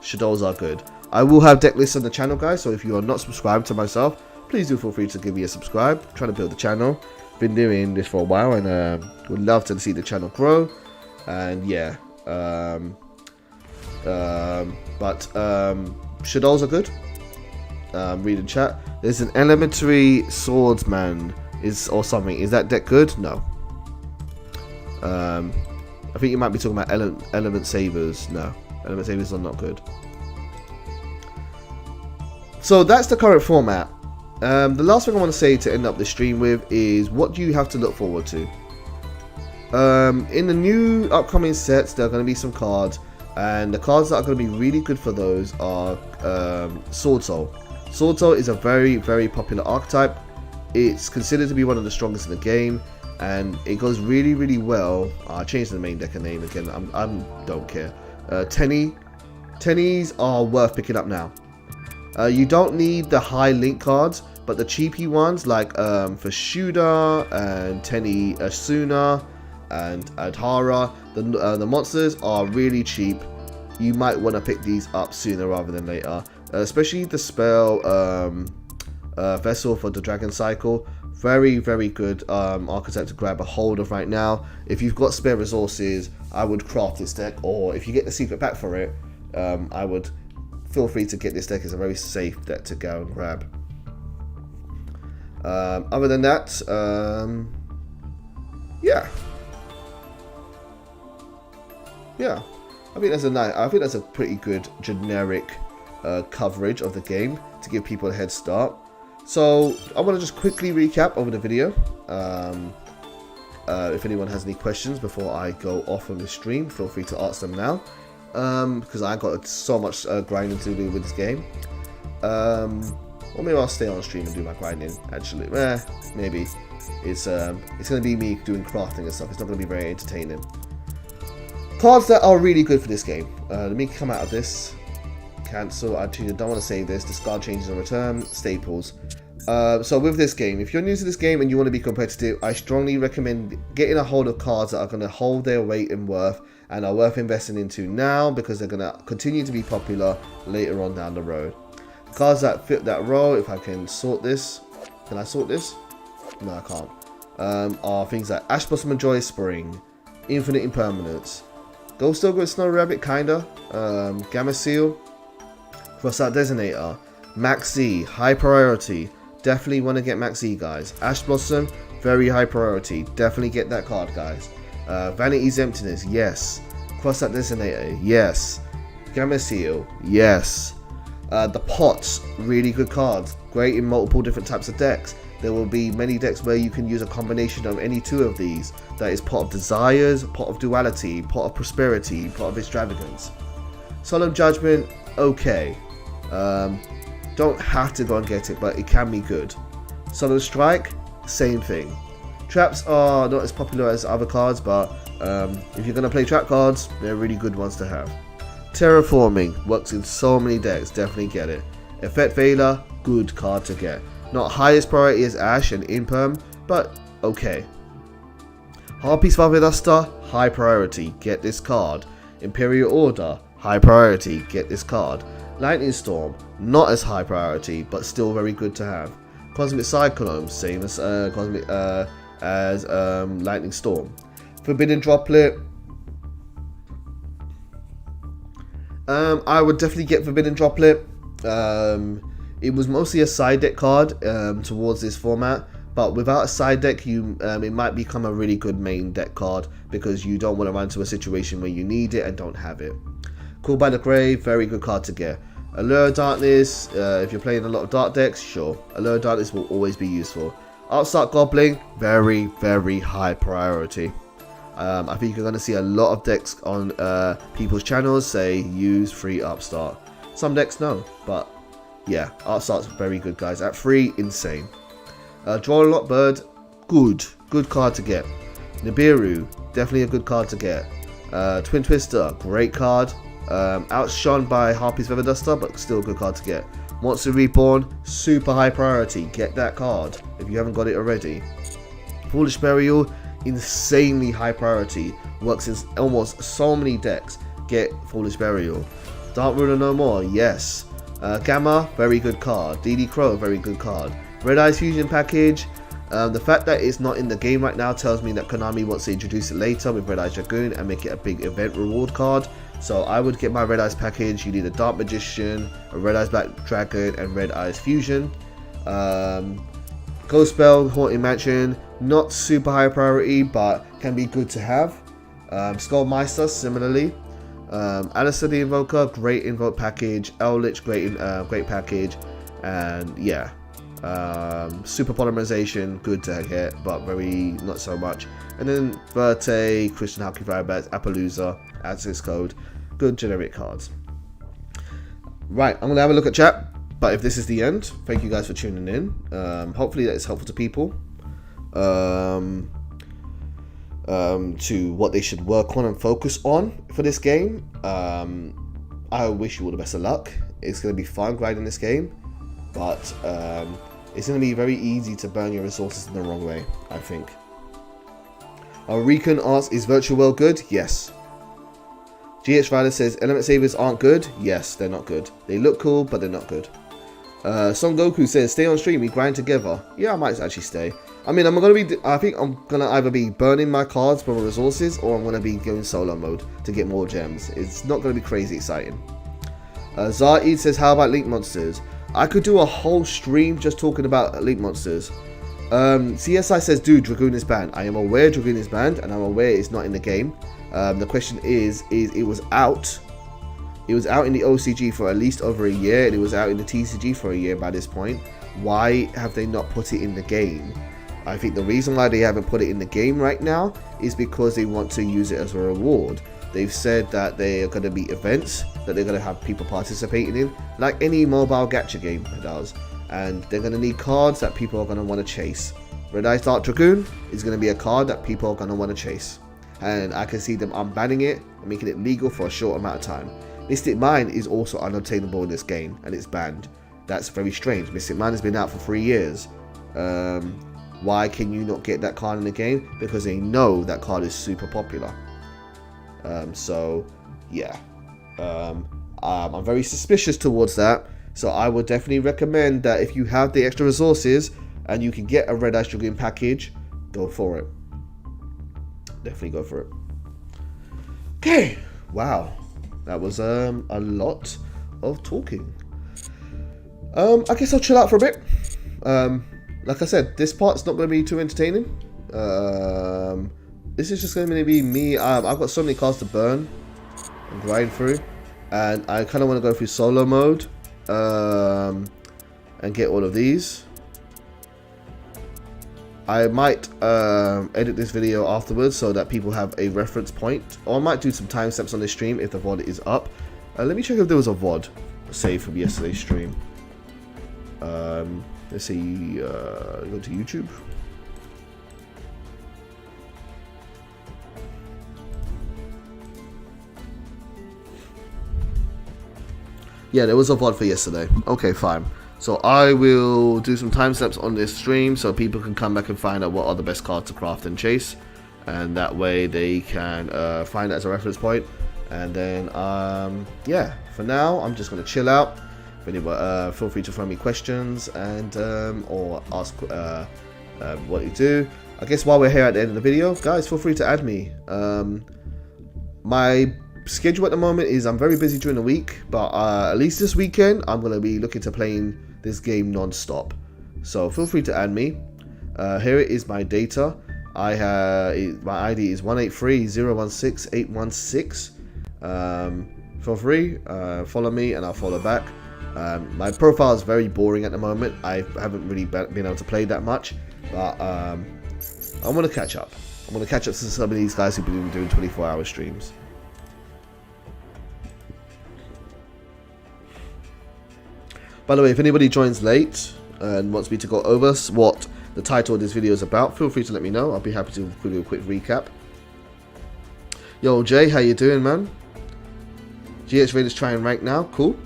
Shadows are good. I will have deck lists on the channel, guys, so if you are not subscribed to myself, please do feel free to give me a subscribe. I'm trying to build the channel. Been doing this for a while, and would love to see the channel grow. And yeah, shadows are good. Read in chat. There's an elementary swordsman or something. Is that deck good? No. I think you might be talking about element savers. No, element savers are not good. So that's the current format. The last thing I want to say to end up the stream with is, what do you have to look forward to? In the new upcoming sets, there are going to be some cards, and the cards that are going to be really good for those are Sword Soul. Sword Soul is a very, very popular archetype. It's considered to be one of the strongest in the game, and it goes really, really well. I changed the main decker name again. I don't care. Tennies are worth picking up now. You don't need the high link cards, but the cheapy ones like for Shuda and Tenny Asuna and Adhara, the monsters are really cheap. You might want to pick these up sooner rather than later, especially the spell Vessel for the Dragon Cycle. Very, very good archetype to grab a hold of right now. If you've got spare resources, I would craft this deck, or if you get the secret pack for it, I would feel free to get this deck. It's a very safe deck to go and grab. Other than that, yeah. I think that's a pretty good generic coverage of the game to give people a head start. So I want to just quickly recap over the video. If anyone has any questions before I go off on the stream, feel free to ask them now. Because I got so much grinding to do with this game. Or maybe I'll stay on stream and do my grinding. Actually, maybe it's gonna be me doing crafting and stuff. It's not gonna be very entertaining. Cards that are really good for this game. Let me come out of this. Cancel. I don't want to save this. Discard, changes, and return. Staples. So with this game, if you're new to this game and you want to be competitive, I strongly recommend getting a hold of cards that are going to hold their weight in worth and are worth investing into now, because they're going to continue to be popular later on down the road. Cards that fit that role, if I can sort this. Can I sort this? No, I can't. Are things like Ash Blossom and Joy Spring, Infinite Impermanence, Ghost Ogre and Snow Rabbit, kinda, Gamma Seal, Crossout Designator, Maxi, high priority. Definitely want to get Maxi, guys. Ash Blossom, very high priority. Definitely get that card, guys. Vanity's Emptiness, yes. Crossout Designator, yes. Gamma Seal, yes. The Pots, really good cards. Great in multiple different types of decks. There will be many decks where you can use a combination of any two of these. That is Pot of Desires, Pot of Duality, Pot of Prosperity, Pot of Extravagance. Solemn Judgment, okay. Don't have to go and get it, but it can be good. Solemn Strike, same thing. Traps are not as popular as other cards, but if you're going to play trap cards, they're really good ones to have. Terraforming, works in so many decks, definitely get it. Effect Veiler, good card to get. Not highest priority as Ash and Imperm, but okay. Harpy's Father Duster, high priority, get this card. Imperial Order, high priority, get this card. Lightning Storm, not as high priority, but still very good to have. Cosmic Cyclone, same as Lightning Storm. Forbidden Droplet, I would definitely get Forbidden Droplet. It was mostly a side deck card towards this format, but without a side deck, it might become a really good main deck card, because you don't want to run into a situation where you need it and don't have it. Called by the Grave, very good card to get. Allure of Darkness, if you're playing a lot of dark decks, sure. Allure of Darkness will always be useful. Upstart Goblin, very, very high priority. I think you're going to see a lot of decks on people's channels say use free Upstart. Some decks no, but yeah, Upstart's very good, guys. At 3, insane. Draw a Lot Bird, good card to get. Nibiru, definitely a good card to get. Twin Twister, great card. Outshone by Harpy's Feather Duster, but still a good card to get. Monster Reborn, super high priority, get that card if you haven't got it already. Foolish Burial, insanely high priority. Works in almost so many decks. Get Foolish Burial. Dark Ruler no more. Yes. Gamma, very good card. DD Crow, very good card. Red Eyes Fusion package. The fact that it's not in the game right now tells me that Konami wants to introduce it later with Red Eyes Dragoon and make it a big event reward card. So I would get my Red Eyes package. You need a Dark Magician, a Red Eyes Black Dragon, and Red Eyes Fusion. Ghost Spell, Haunted Mansion, not super high priority, but can be good to have. Skullmeister, similarly. Alistair the Invoker, great invoke package. Eldritch, great package. And yeah. Super Polymerization, good to get, but very not so much. And then Verte, Christian Hulky Firebats, Appaloosa, Access Code, good generic cards. Right, I'm gonna have a look at chat, but if this is the end, thank you guys for tuning in. Hopefully that is helpful to people, to what they should work on and focus on for this game. I wish you all the best of luck. It's gonna be fun grinding this game, but it's going to be very easy to burn your resources in the wrong way, I think. Recon asks, is Virtual World good? Yes. GH Rider says, Element Savers aren't good? Yes, they're not good. They look cool, but they're not good. Son Goku says, stay on stream, we grind together. Yeah, I might actually stay. I mean, I think I'm going to either be burning my cards for resources, or I'm going to be going solo mode to get more gems. It's not going to be crazy exciting. Zaid says, how about Link Monsters? I could do a whole stream just talking about Link Monsters. CSI says, dude, Dragoon is banned. I am aware Dragoon is banned, and I'm aware it's not in the game. The question is it was out. It was out in the OCG for at least over a year, and it was out in the TCG for a year by this point. Why have they not put it in the game? I think the reason why they haven't put it in the game right now is because they want to use it as a reward. They've said that they are going to be events that they're going to have people participating in, like any mobile gacha game does, and they're going to need cards that people are going to want to chase. Red Eyes Dark Dragoon is going to be a card that people are going to want to chase, and I can see them unbanning it and making it legal for a short amount of time. Mystic Mine is also unobtainable in this game, and it's banned. That's very strange. Mystic Mine has been out for 3 years. Why can you not get that card in the game? Because they know that card is super popular. So yeah, I'm very suspicious towards that, so I would definitely recommend that if you have the extra resources and you can get a Red Eyes Dragoon package, go for it. Definitely go for it. Okay, wow, that was a lot of talking. I guess I'll chill out for a bit. Like I said, this part's not going to be too entertaining. This is just going to be me. I've got so many cards to burn and grind through, and I kind of want to go through solo mode and get all of these. I might edit this video afterwards so that people have a reference point, or I might do some timestamps on this stream if the VOD is up. Let me check if there was a VOD saved from yesterday's stream. Let's see, go to YouTube. Yeah, there was a VOD for yesterday. Okay, fine. So I will do some timestamps on this stream so people can come back and find out what are the best cards to craft and chase, and that way they can find that as a reference point. And then yeah, for now I'm just gonna chill out. If anybody, feel free to throw me questions and or ask what you do. I guess while we're here at the end of the video, guys, feel free to add me. My schedule at the moment is I'm very busy during the week, but at least this weekend I'm going to be looking to playing this game non-stop, so feel free to add me. Here it is, my data. I have my ID is 183016816. Feel free, follow me and I'll follow back. My profile is very boring at the moment. I haven't really been able to play that much, but I want to catch up. I'm going to catch up to some of these guys who've been doing 24-hour streams. By the way, if anybody joins late and wants me to go over what the title of this video is about, feel free to let me know. I'll be happy to give you a quick recap. Yo, Jay, how you doing, man? GH Raiders trying rank now. Cool.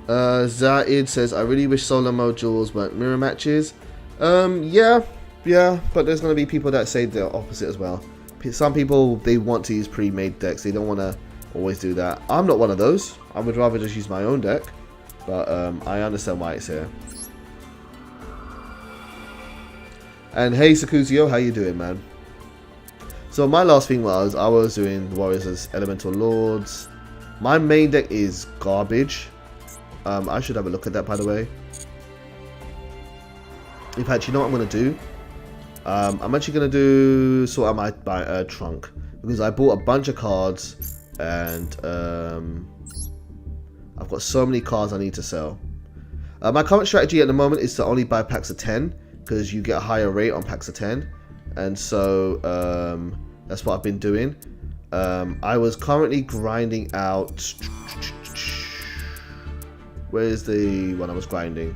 Zaid says, I really wish solo mode duels weren't mirror matches. Yeah, Yeah, but there's going to be people that say the opposite as well. Some people, they want to use pre-made decks. They don't want to always do that. I'm not one of those. I would rather just use my own deck. But I understand why it's here. And hey, Sakuzio, how you doing, man? So my last thing was, I was doing Warriors as Elemental Lords. My main deck is garbage. I should have a look at that, by the way. In fact, you know what I'm going to do? I'm actually going to do sort out my trunk. Because I bought a bunch of cards. And I've got so many cards I need to sell. My current strategy at the moment is to only buy packs of 10. Because you get a higher rate on packs of 10. And so that's what I've been doing. I was currently grinding out... Where is the one I was grinding?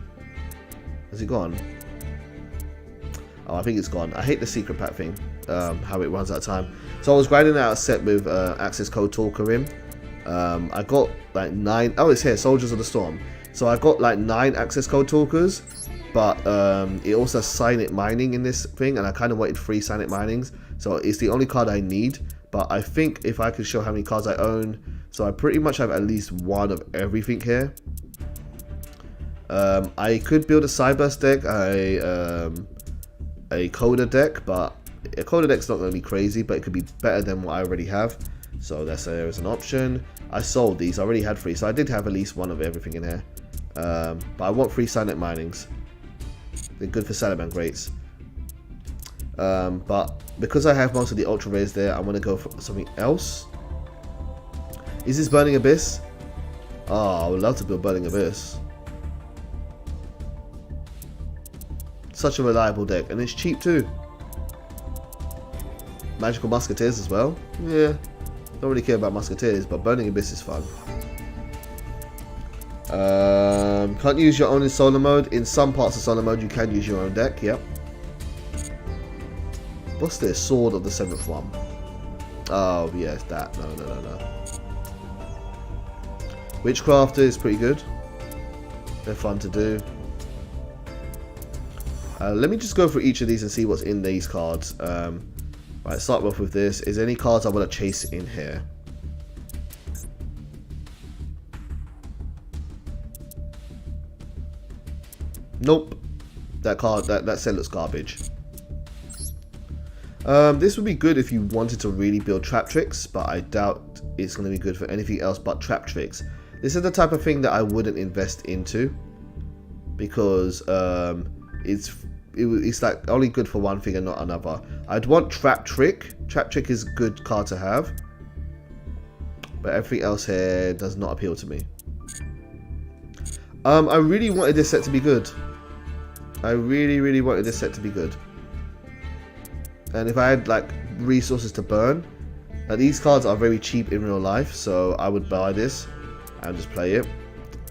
Has it gone? Oh, I think it's gone. I hate the secret pack thing. How it runs out of time. So I was grinding out a set with access code Talker in. I got like 9... Oh, it's here. Soldiers of the Storm. So I got like 9 access code Talkers. But it also has Signet Mining in this thing. And I kind of wanted 3 Signet Minings. So it's the only card I need. But I think if I could show how many cards I own. So I pretty much have at least one of everything here. I could build a Cyburst deck, a Coda deck, but a Coda deck's not going to be crazy, but it could be better than what I already have. So there is an option. I sold these. I already had 3, so I did have at least one of everything in here. But I want 3 Signet Minings. They're good for Salaman Greats. But because I have most of the Ultra Rares there, I want to go for something else. Is this Burning Abyss? Oh, I would love to build Burning Abyss. Such a reliable deck, and it's cheap too. Magical Musketeers as well. Yeah, don't really care about Musketeers, but Burning Abyss is fun. Can't use your own in solo mode. In some parts of solo mode, you can use your own deck. Yep. What's this? Sword of the 7th one. Oh yes, that. No. Witchcrafter is pretty good. They're fun to do. Let me just go through each of these and see what's in these cards. Right, start off with this. Is there any cards I want to chase in here? Nope. That card, that set looks garbage. This would be good if you wanted to really build Trap Tricks, but I doubt it's going to be good for anything else but Trap Tricks. This is the type of thing that I wouldn't invest into, because it's like only good for one thing and not another. I'd want Trap Trick. Trap Trick is a good card to have, but everything else here does not appeal to me. I really wanted this set to be good. I really wanted this set to be good. And if I had like resources to burn, these cards are very cheap in real life, so I would buy this and just play it.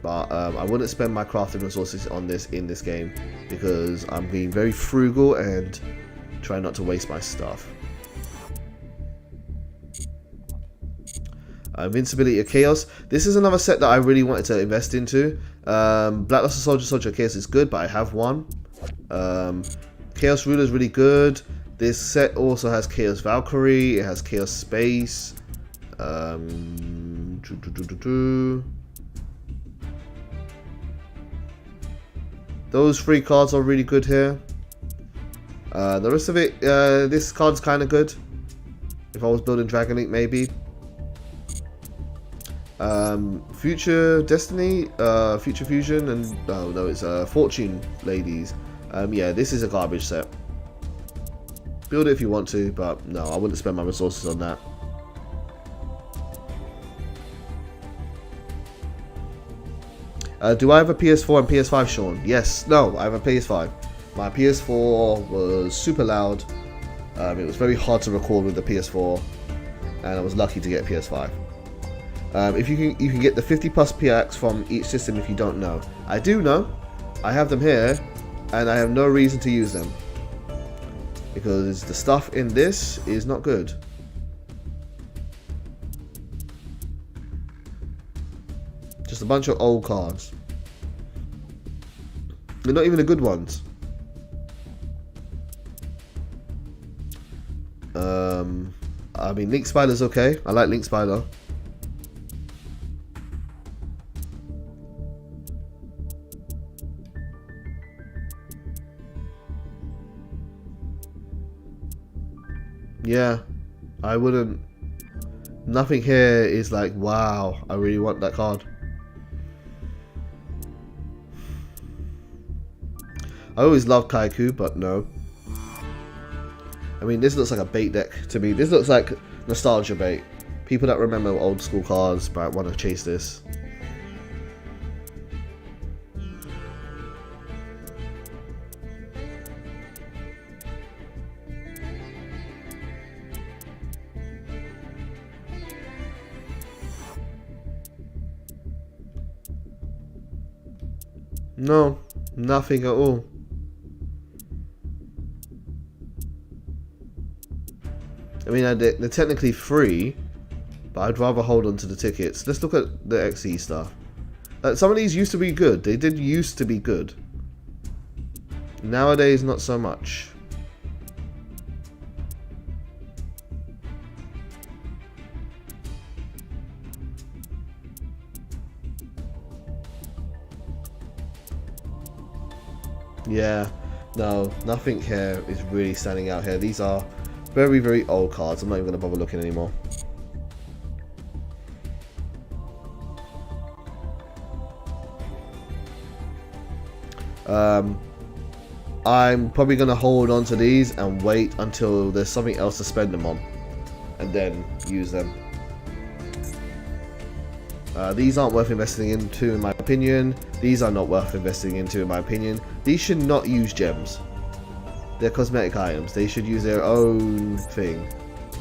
But I wouldn't spend my crafting resources on this in this game, because I'm being very frugal and trying not to waste my stuff. Invincibility of Chaos. This is another set that I really wanted to invest into. Black Luster Soldier of Chaos is good, but I have one. Chaos Ruler is really good. This set also has Chaos Valkyrie. It has Chaos Space. Those 3 cards are really good here. The rest of it, this card's kind of good. If I was building Dragon Link, maybe. Future Destiny, Future Fusion, and no, it's Fortune Ladies. Yeah, this is a garbage set. Build it if you want to, but no, I wouldn't spend my resources on that. Do I have a PS4 and PS5, Sean? Yes. No, I have a PS5. My PS4 was super loud. It was very hard to record with the PS4, and I was lucky to get a PS5. If you can get the 50+ PX from each system if you don't know. I do know. I have them here, and I have no reason to use them, because the stuff in this is not good. Just a bunch of old cards. They're not even the good ones. I mean, Link Spider's okay. I like Link Spider. Yeah, I wouldn't. Nothing here is like, wow, I really want that card. I always loved Kaiku, but no. I mean, this looks like a bait deck to me. This looks like nostalgia bait. People that remember old school cards might want to chase this. No, nothing at all. I mean, they're technically free, but I'd rather hold on to the tickets. Let's look at the XE stuff. Some of these used to be good. They did used to be good. Nowadays, not so much. Yeah, no, nothing here is really standing out here. These are very, very old cards. I'm not even going to bother looking anymore. I'm probably going to hold on to these and wait until there's something else to spend them on, and then use them. These aren't worth investing into, in my opinion. These are not worth investing into, in my opinion. These should not use gems. They're cosmetic items. They should use their own thing.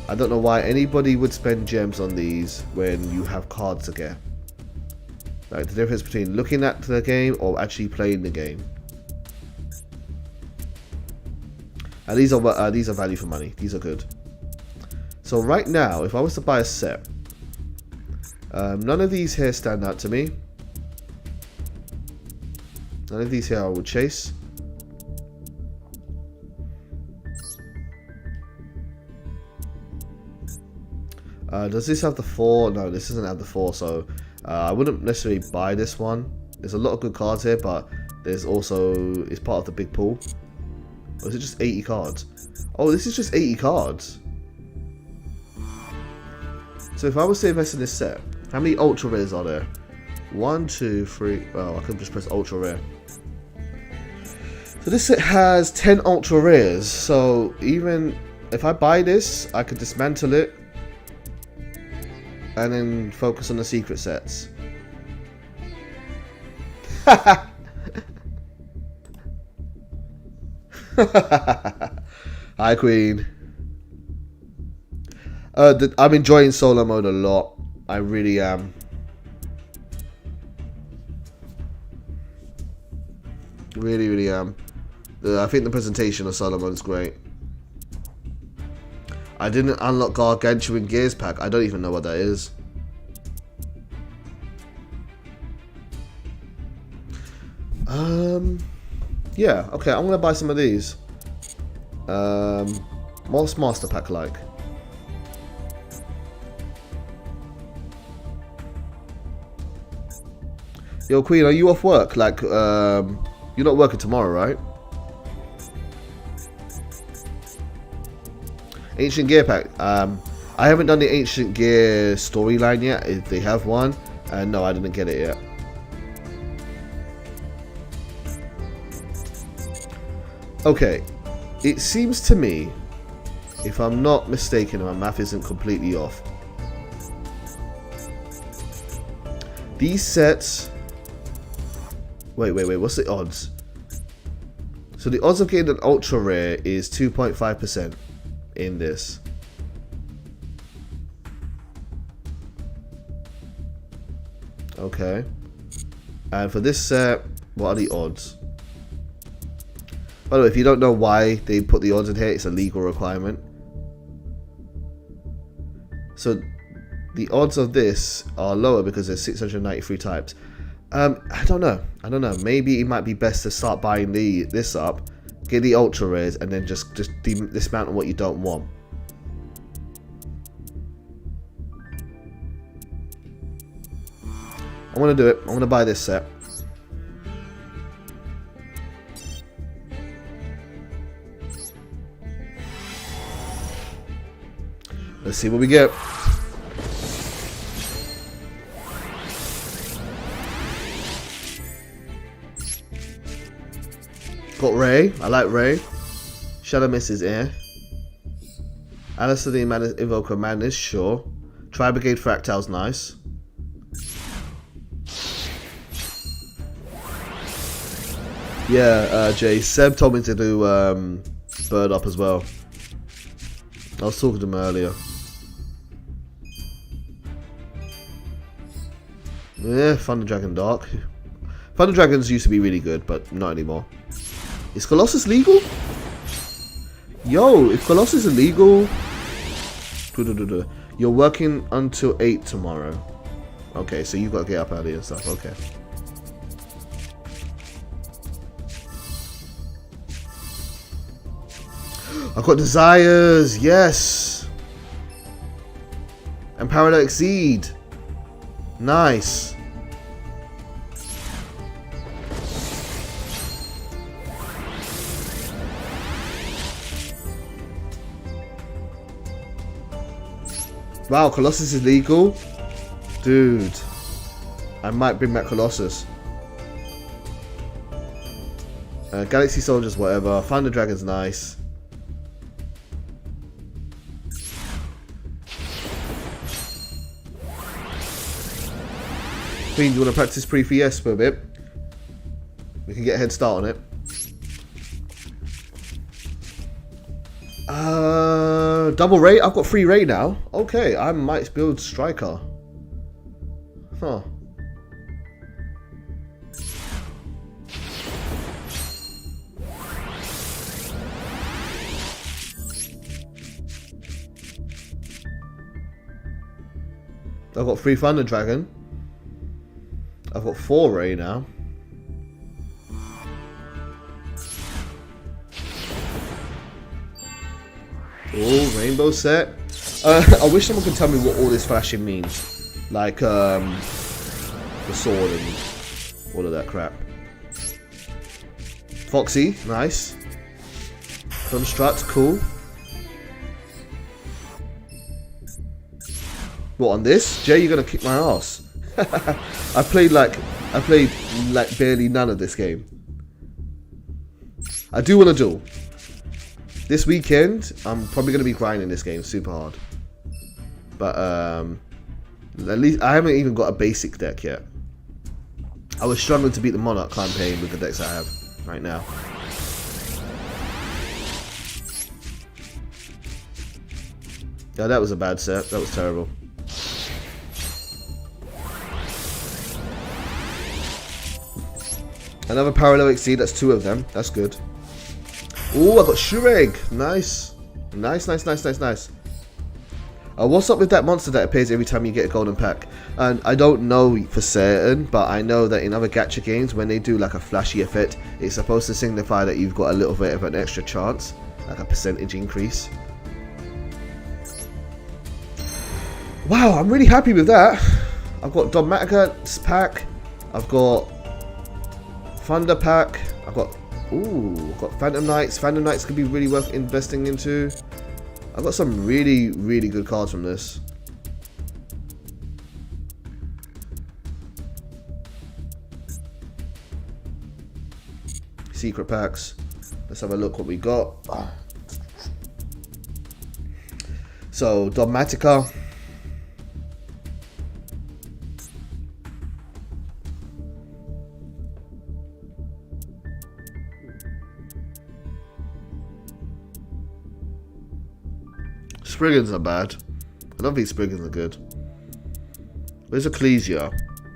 I don't know why anybody would spend gems on these when you have cards to get. Like, the difference between looking at the game or actually playing the game. And these are value for money. These are good. So right now, if I was to buy a set, none of these here stand out to me. None of these here I would chase. Does this have the 4? No, this doesn't have the 4, so I wouldn't necessarily buy this one. There's a lot of good cards here, but there's also, it's part of the big pool. Or is it just 80 cards? Oh, this is just 80 cards. So if I was to invest in this set, how many ultra rares are there? 1, 2, 3. Oh, I could just press ultra rare. So this set has 10 ultra rares. So even if I buy this, I could dismantle it and then focus on the secret sets. Hi, Queen. I'm enjoying solo mode a lot. I really am. Really, really am. I think the presentation of solo mode is great. I didn't unlock Gargantuan Gears pack. I don't even know what that is. Yeah, okay, I'm gonna buy some of these. What's Master Pack like? Yo, Queen, are you off work? Like, you're not working tomorrow, right? Ancient Gear Pack. I haven't done the Ancient Gear storyline yet. If they have one, no, I didn't get it yet. Okay, it seems to me, if I'm not mistaken, and my math isn't completely off, these sets. Wait, what's the odds? So the odds of getting an ultra rare is 2.5% in this. Okay. And for this set, what are the odds? By the way, if you don't know why they put the odds in here, it's a legal requirement. So the odds of this are lower because there's 693 types. I don't know. Maybe it might be best to start buying this up, get the ultra rares, and then just dismantle what you don't want. I'm gonna do it. I'm gonna buy this set. Let's see what we get. Got Ray. I like Ray. Shadow Mist is air. Alistair the Invoker Madness, sure. Tri-Brigade Fractal's nice. Yeah, Jay. Seb told me to do Bird Up as well. I was talking to him earlier. Yeah, Thunder Dragon Dark. Thunder Dragons used to be really good, but not anymore. Is Colossus legal? Yo, if Colossus is illegal, you're working until 8 tomorrow. Okay, so you've got to get up early and stuff. Okay. I've got Desires, yes. And Parallel Exceed. Nice. Wow, Colossus is legal? Dude. I might bring back Colossus. Galaxy Soldiers, whatever. Thunder Dragon's nice. Queen, do you want to practice pre-PS for a bit? We can get a head start on it. Double Ray? I've got 3 Ray now. Okay, I might build Striker. Huh. I've got 3 Thunder Dragon. I've got 4 Ray now. Oh, rainbow set. I wish someone could tell me what all this flashing means. Like, the sword and all of that crap. Foxy, nice. Construct, cool. What, on this? Jay, you're gonna kick my ass. I played like barely none of this game. I do want to duel. This weekend, I'm probably going to be grinding this game super hard. But at least I haven't even got a basic deck yet. I was struggling to beat the Monarch campaign with the decks I have right now. Yeah, that was a bad set. That was terrible. Another Parallel Exceed, that's 2 of them. That's good. Oh, I got Shureg. Nice. Nice. What's up with that monster that appears every time you get a golden pack? And I don't know for certain, but I know that in other gacha games, when they do like a flashy effect, it's supposed to signify that you've got a little bit of an extra chance, like a percentage increase. Wow, I'm really happy with that. I've got Dogmatica's pack. I've got Thunder pack. I've got Phantom Knights. Phantom Knights could be really worth investing into. I've got some really, really good cards from this. Secret packs. Let's have a look what we got. So, Dogmatica. Spriggans are bad. I don't think Spriggans are good. Where's Ecclesia?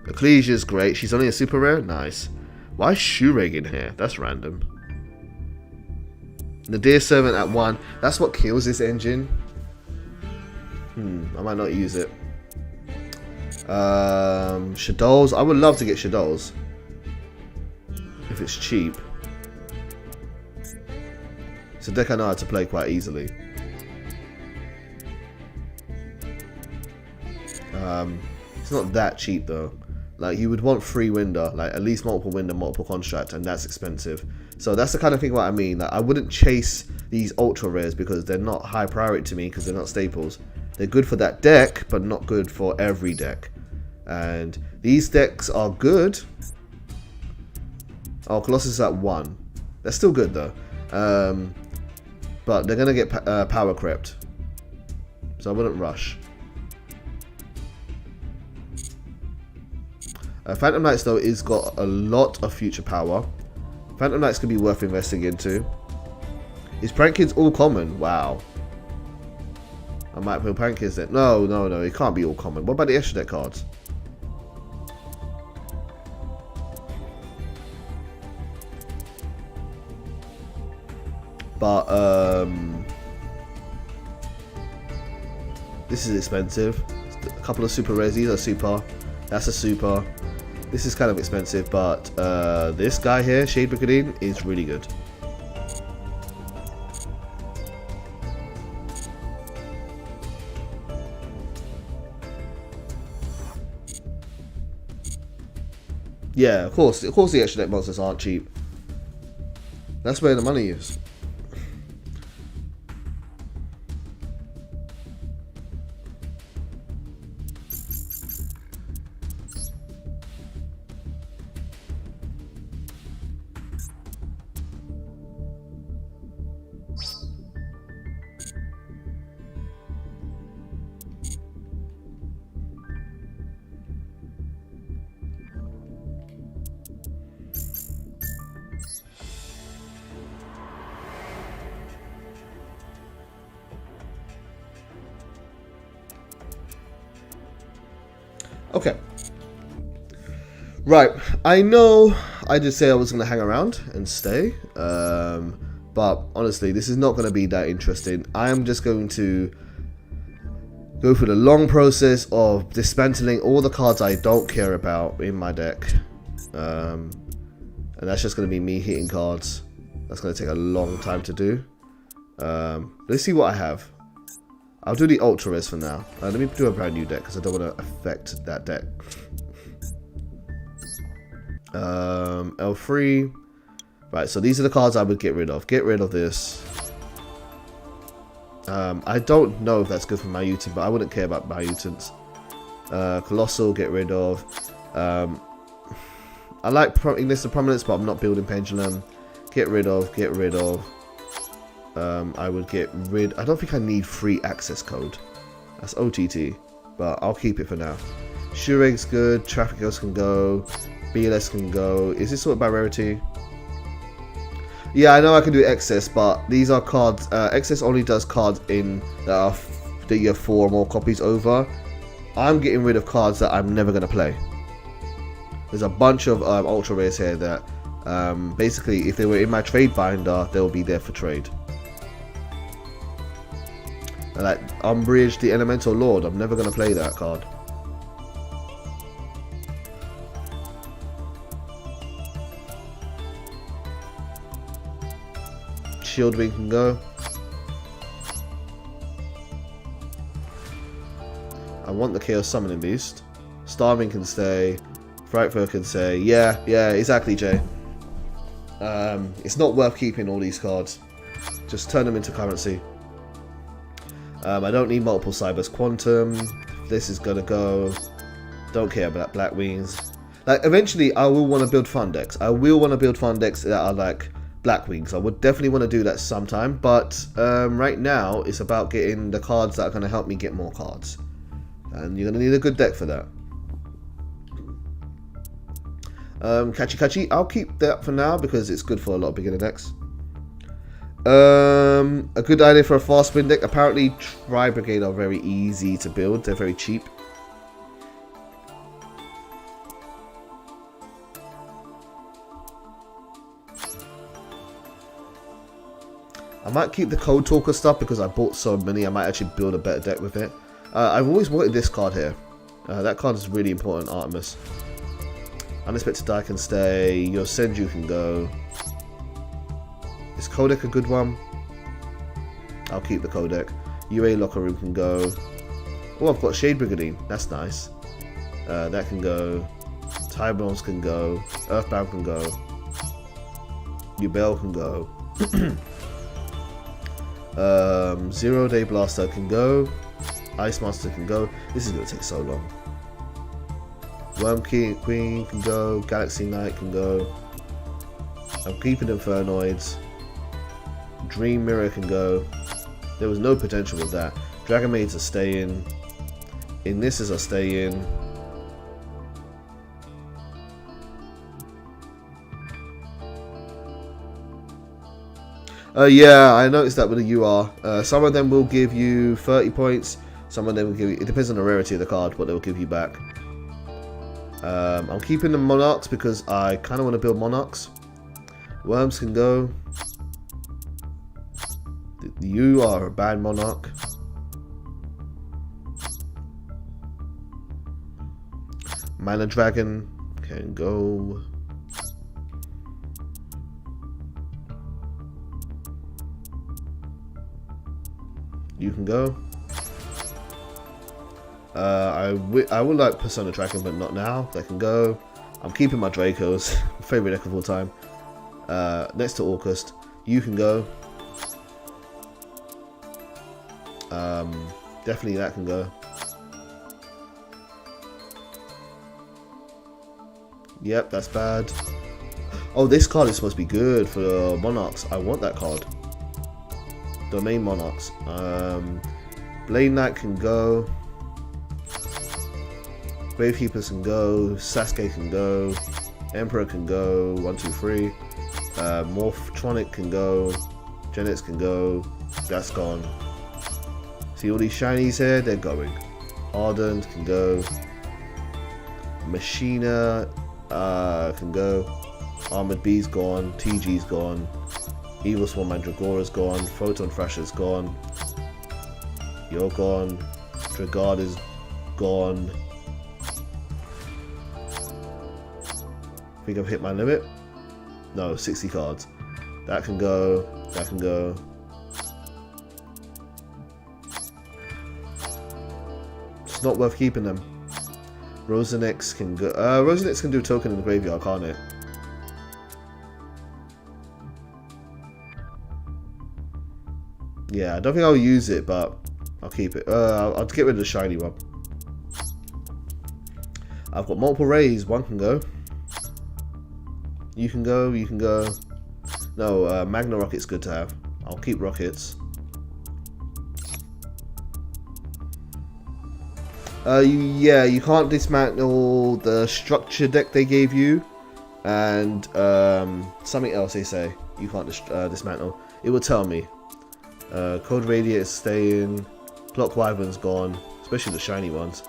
Ecclesia's great. She's only a super rare? Nice. Why is Shureg in here? That's random. The Deer Servant at 1. That's what kills this engine. I might not use it. Shadows. I would love to get Shadows. If it's cheap. It's a deck I know how to play quite easily. It's not that cheap though. Like, you would want 3 Winder, like at least multiple Winder, multiple Construct, and that's expensive. So that's the kind of thing what I mean. Like, I wouldn't chase these ultra rares because they're not high priority to me because they're not staples. They're good for that deck, but not good for every deck. And these decks are good. Oh, Colossus is at 1. They're still good though. But they're gonna get power crept, so I wouldn't rush. Phantom Knights though is got a lot of future power. Phantom Knights could be worth investing into. Is Prankins all common? Wow. I might put Prankins there. No, it can't be all common. What about the extra deck cards? But this is expensive. A couple of super rares. These are super. That's a super. This is kind of expensive, but this guy here, Shade Brigandine, is really good. Yeah, of course the extra deck monsters aren't cheap. That's where the money is. Okay. Right. I know I did say I was going to hang around and stay. But honestly, this is not going to be that interesting. I am just going to go through the long process of dismantling all the cards I don't care about in my deck. And that's just going to be me hitting cards. That's going to take a long time to do. Let's see what I have. I'll do the Ultra Res for now. Let me do a brand new deck because I don't want to affect that deck. L3. Right, so these are the cards I would get rid of. Get rid of this. I don't know if that's good for my mutant, but I wouldn't care about my mutants. Colossal, get rid of. I like Ignis of Prominence, but I'm not building Pendulum. Get rid of, get rid of. I would get rid. I don't think I need free access code. That's OTT, but I'll keep it for now. Shureg's good. Traffic Ghost can go. BLS can go. Is this sorted by rarity? Yeah, I know I can do excess, but these are cards. Excess only does cards in that you have 4 or more copies over. I'm getting rid of cards that I'm never going to play. There's a bunch of ultra rares here that basically, if they were in my trade binder, they'll be there for trade. Like Umbrage, the Elemental Lord, I'm never going to play that card. Shieldwing can go. I want the Chaos Summoning Beast. Starving can stay. Frightful can say, yeah, exactly, Jay. It's not worth keeping all these cards. Just turn them into currency. I don't need multiple Cybers Quantum. This is gonna go. Don't care about Black Wings. Like, eventually, I will want to build fun decks. I will want to build fun decks that are like Black Wings. I would definitely want to do that sometime. But right now, it's about getting the cards that are going to help me get more cards. And you're going to need a good deck for that. Kachi, I'll keep that for now because it's good for a lot of beginner decks. A good idea for a fast spin deck. Apparently, Tri Brigade are very easy to build. They're very cheap. I might keep the Code Talker stuff because I bought so many. I might actually build a better deck with it. I've always wanted this card here. That card is really important, Artemis. Unexpected Die can stay. Your Senju can go. Is Codec a good one? I'll keep the Codec. UA Locker Room can go. Oh, I've got Shade Brigandine. That's nice. That can go. Tybones can go. Earthbound can go. Ubel can go. 0 Day Blaster can go. Ice Master can go. This is going to take so long. Worm Queen can go. Galaxy Knight can go. I'm keeping Infernoids. Dream Mirror can go. There was no potential with that. Dragon Maids are staying. Innisses are staying. Yeah, I noticed that with the UR. Some of them will give you 30 points. Some of them will give you... It depends on the rarity of the card, what they will give you back. I'm keeping the Monarchs because I kind of want to build Monarchs. Worms can go. You are a bad Monarch. Mana Dragon can go. You can go. I would like Persona Dragon, but not now. They can go. I'm keeping my Dracos. Favorite deck of all time. Next to Orcust. You can go. Definitely that can go. Yep, that's bad. Oh, this card is supposed to be good for Monarchs. I want that card. Domain Monarchs. Blade Knight can go. Gravekeepers can go. Sasuke can go. Emperor can go. 1, 2, 3. Morphtronic can go. Genix can go. That's gone. See all these shinies here? They're going. Ardent can go. Machina can go. Armored Bee's gone. TG's gone. Evil Swarm Mandragora's gone. Photon Thrasher's gone. You're gone. Dragard is gone. I think I've hit my limit. No, 60 cards. That can go. That can go. It's not worth keeping them. Rosenix can go. Rosenix can do a token in the graveyard, can't it? Yeah, I don't think I'll use it, but I'll keep it. I'll get rid of the shiny one. I've got multiple rays. One can go. You can go. You can go. No, Magna Rocket's good to have. I'll keep Rockets. Yeah, you can't dismantle the structure deck they gave you, and something else they say you can't dismantle. It will tell me. Cold Radiate is staying. Clock Wyvern's gone, especially the shiny ones.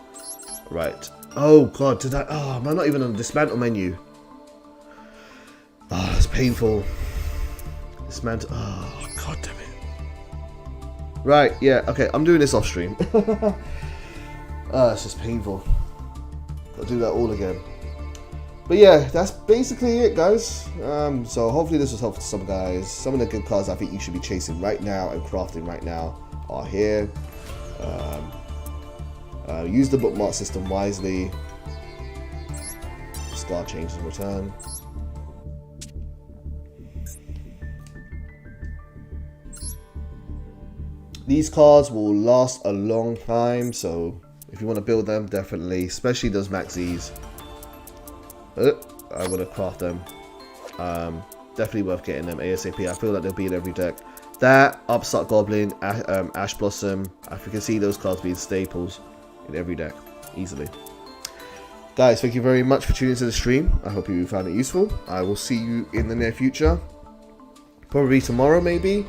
Right. Oh god, did I? Oh, am I not even on the dismantle menu? Oh, that's painful. Dismantle. Oh, god damn it. Right. Yeah. Okay. I'm doing this off stream. It's just painful. Gotta do that all again. But yeah, that's basically it, guys. So hopefully this was helpful to some guys. Some of the good cards I think you should be chasing right now and crafting right now are here. Use the bookmark system wisely. Star changes in return. These cards will last a long time, so if you want to build them, definitely, especially those Maxis. I want to craft them. Definitely worth getting them ASAP. I feel like they'll be in every deck. That, Upstart Goblin, Ash Blossom, I can see those cards being staples in every deck, easily. Guys, thank you very much for tuning into the stream. I hope you found it useful. I will see you in the near future. Probably tomorrow, maybe.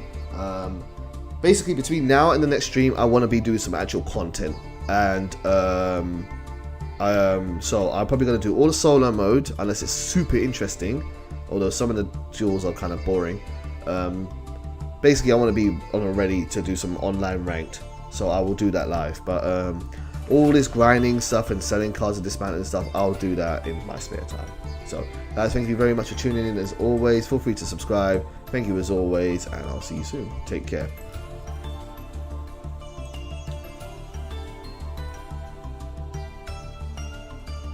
Basically, between now and the next stream, I want to be doing some actual content. And so I'm probably going to do all the solo mode, unless it's super interesting. Although some of the duels are kind of boring. Basically, I want to be ready to do some online ranked. So I will do that live. But all this grinding stuff and selling cards and dismantling stuff, I'll do that in my spare time. So guys, thank you very much for tuning in as always. Feel free to subscribe. Thank you as always, and I'll see you soon. Take care.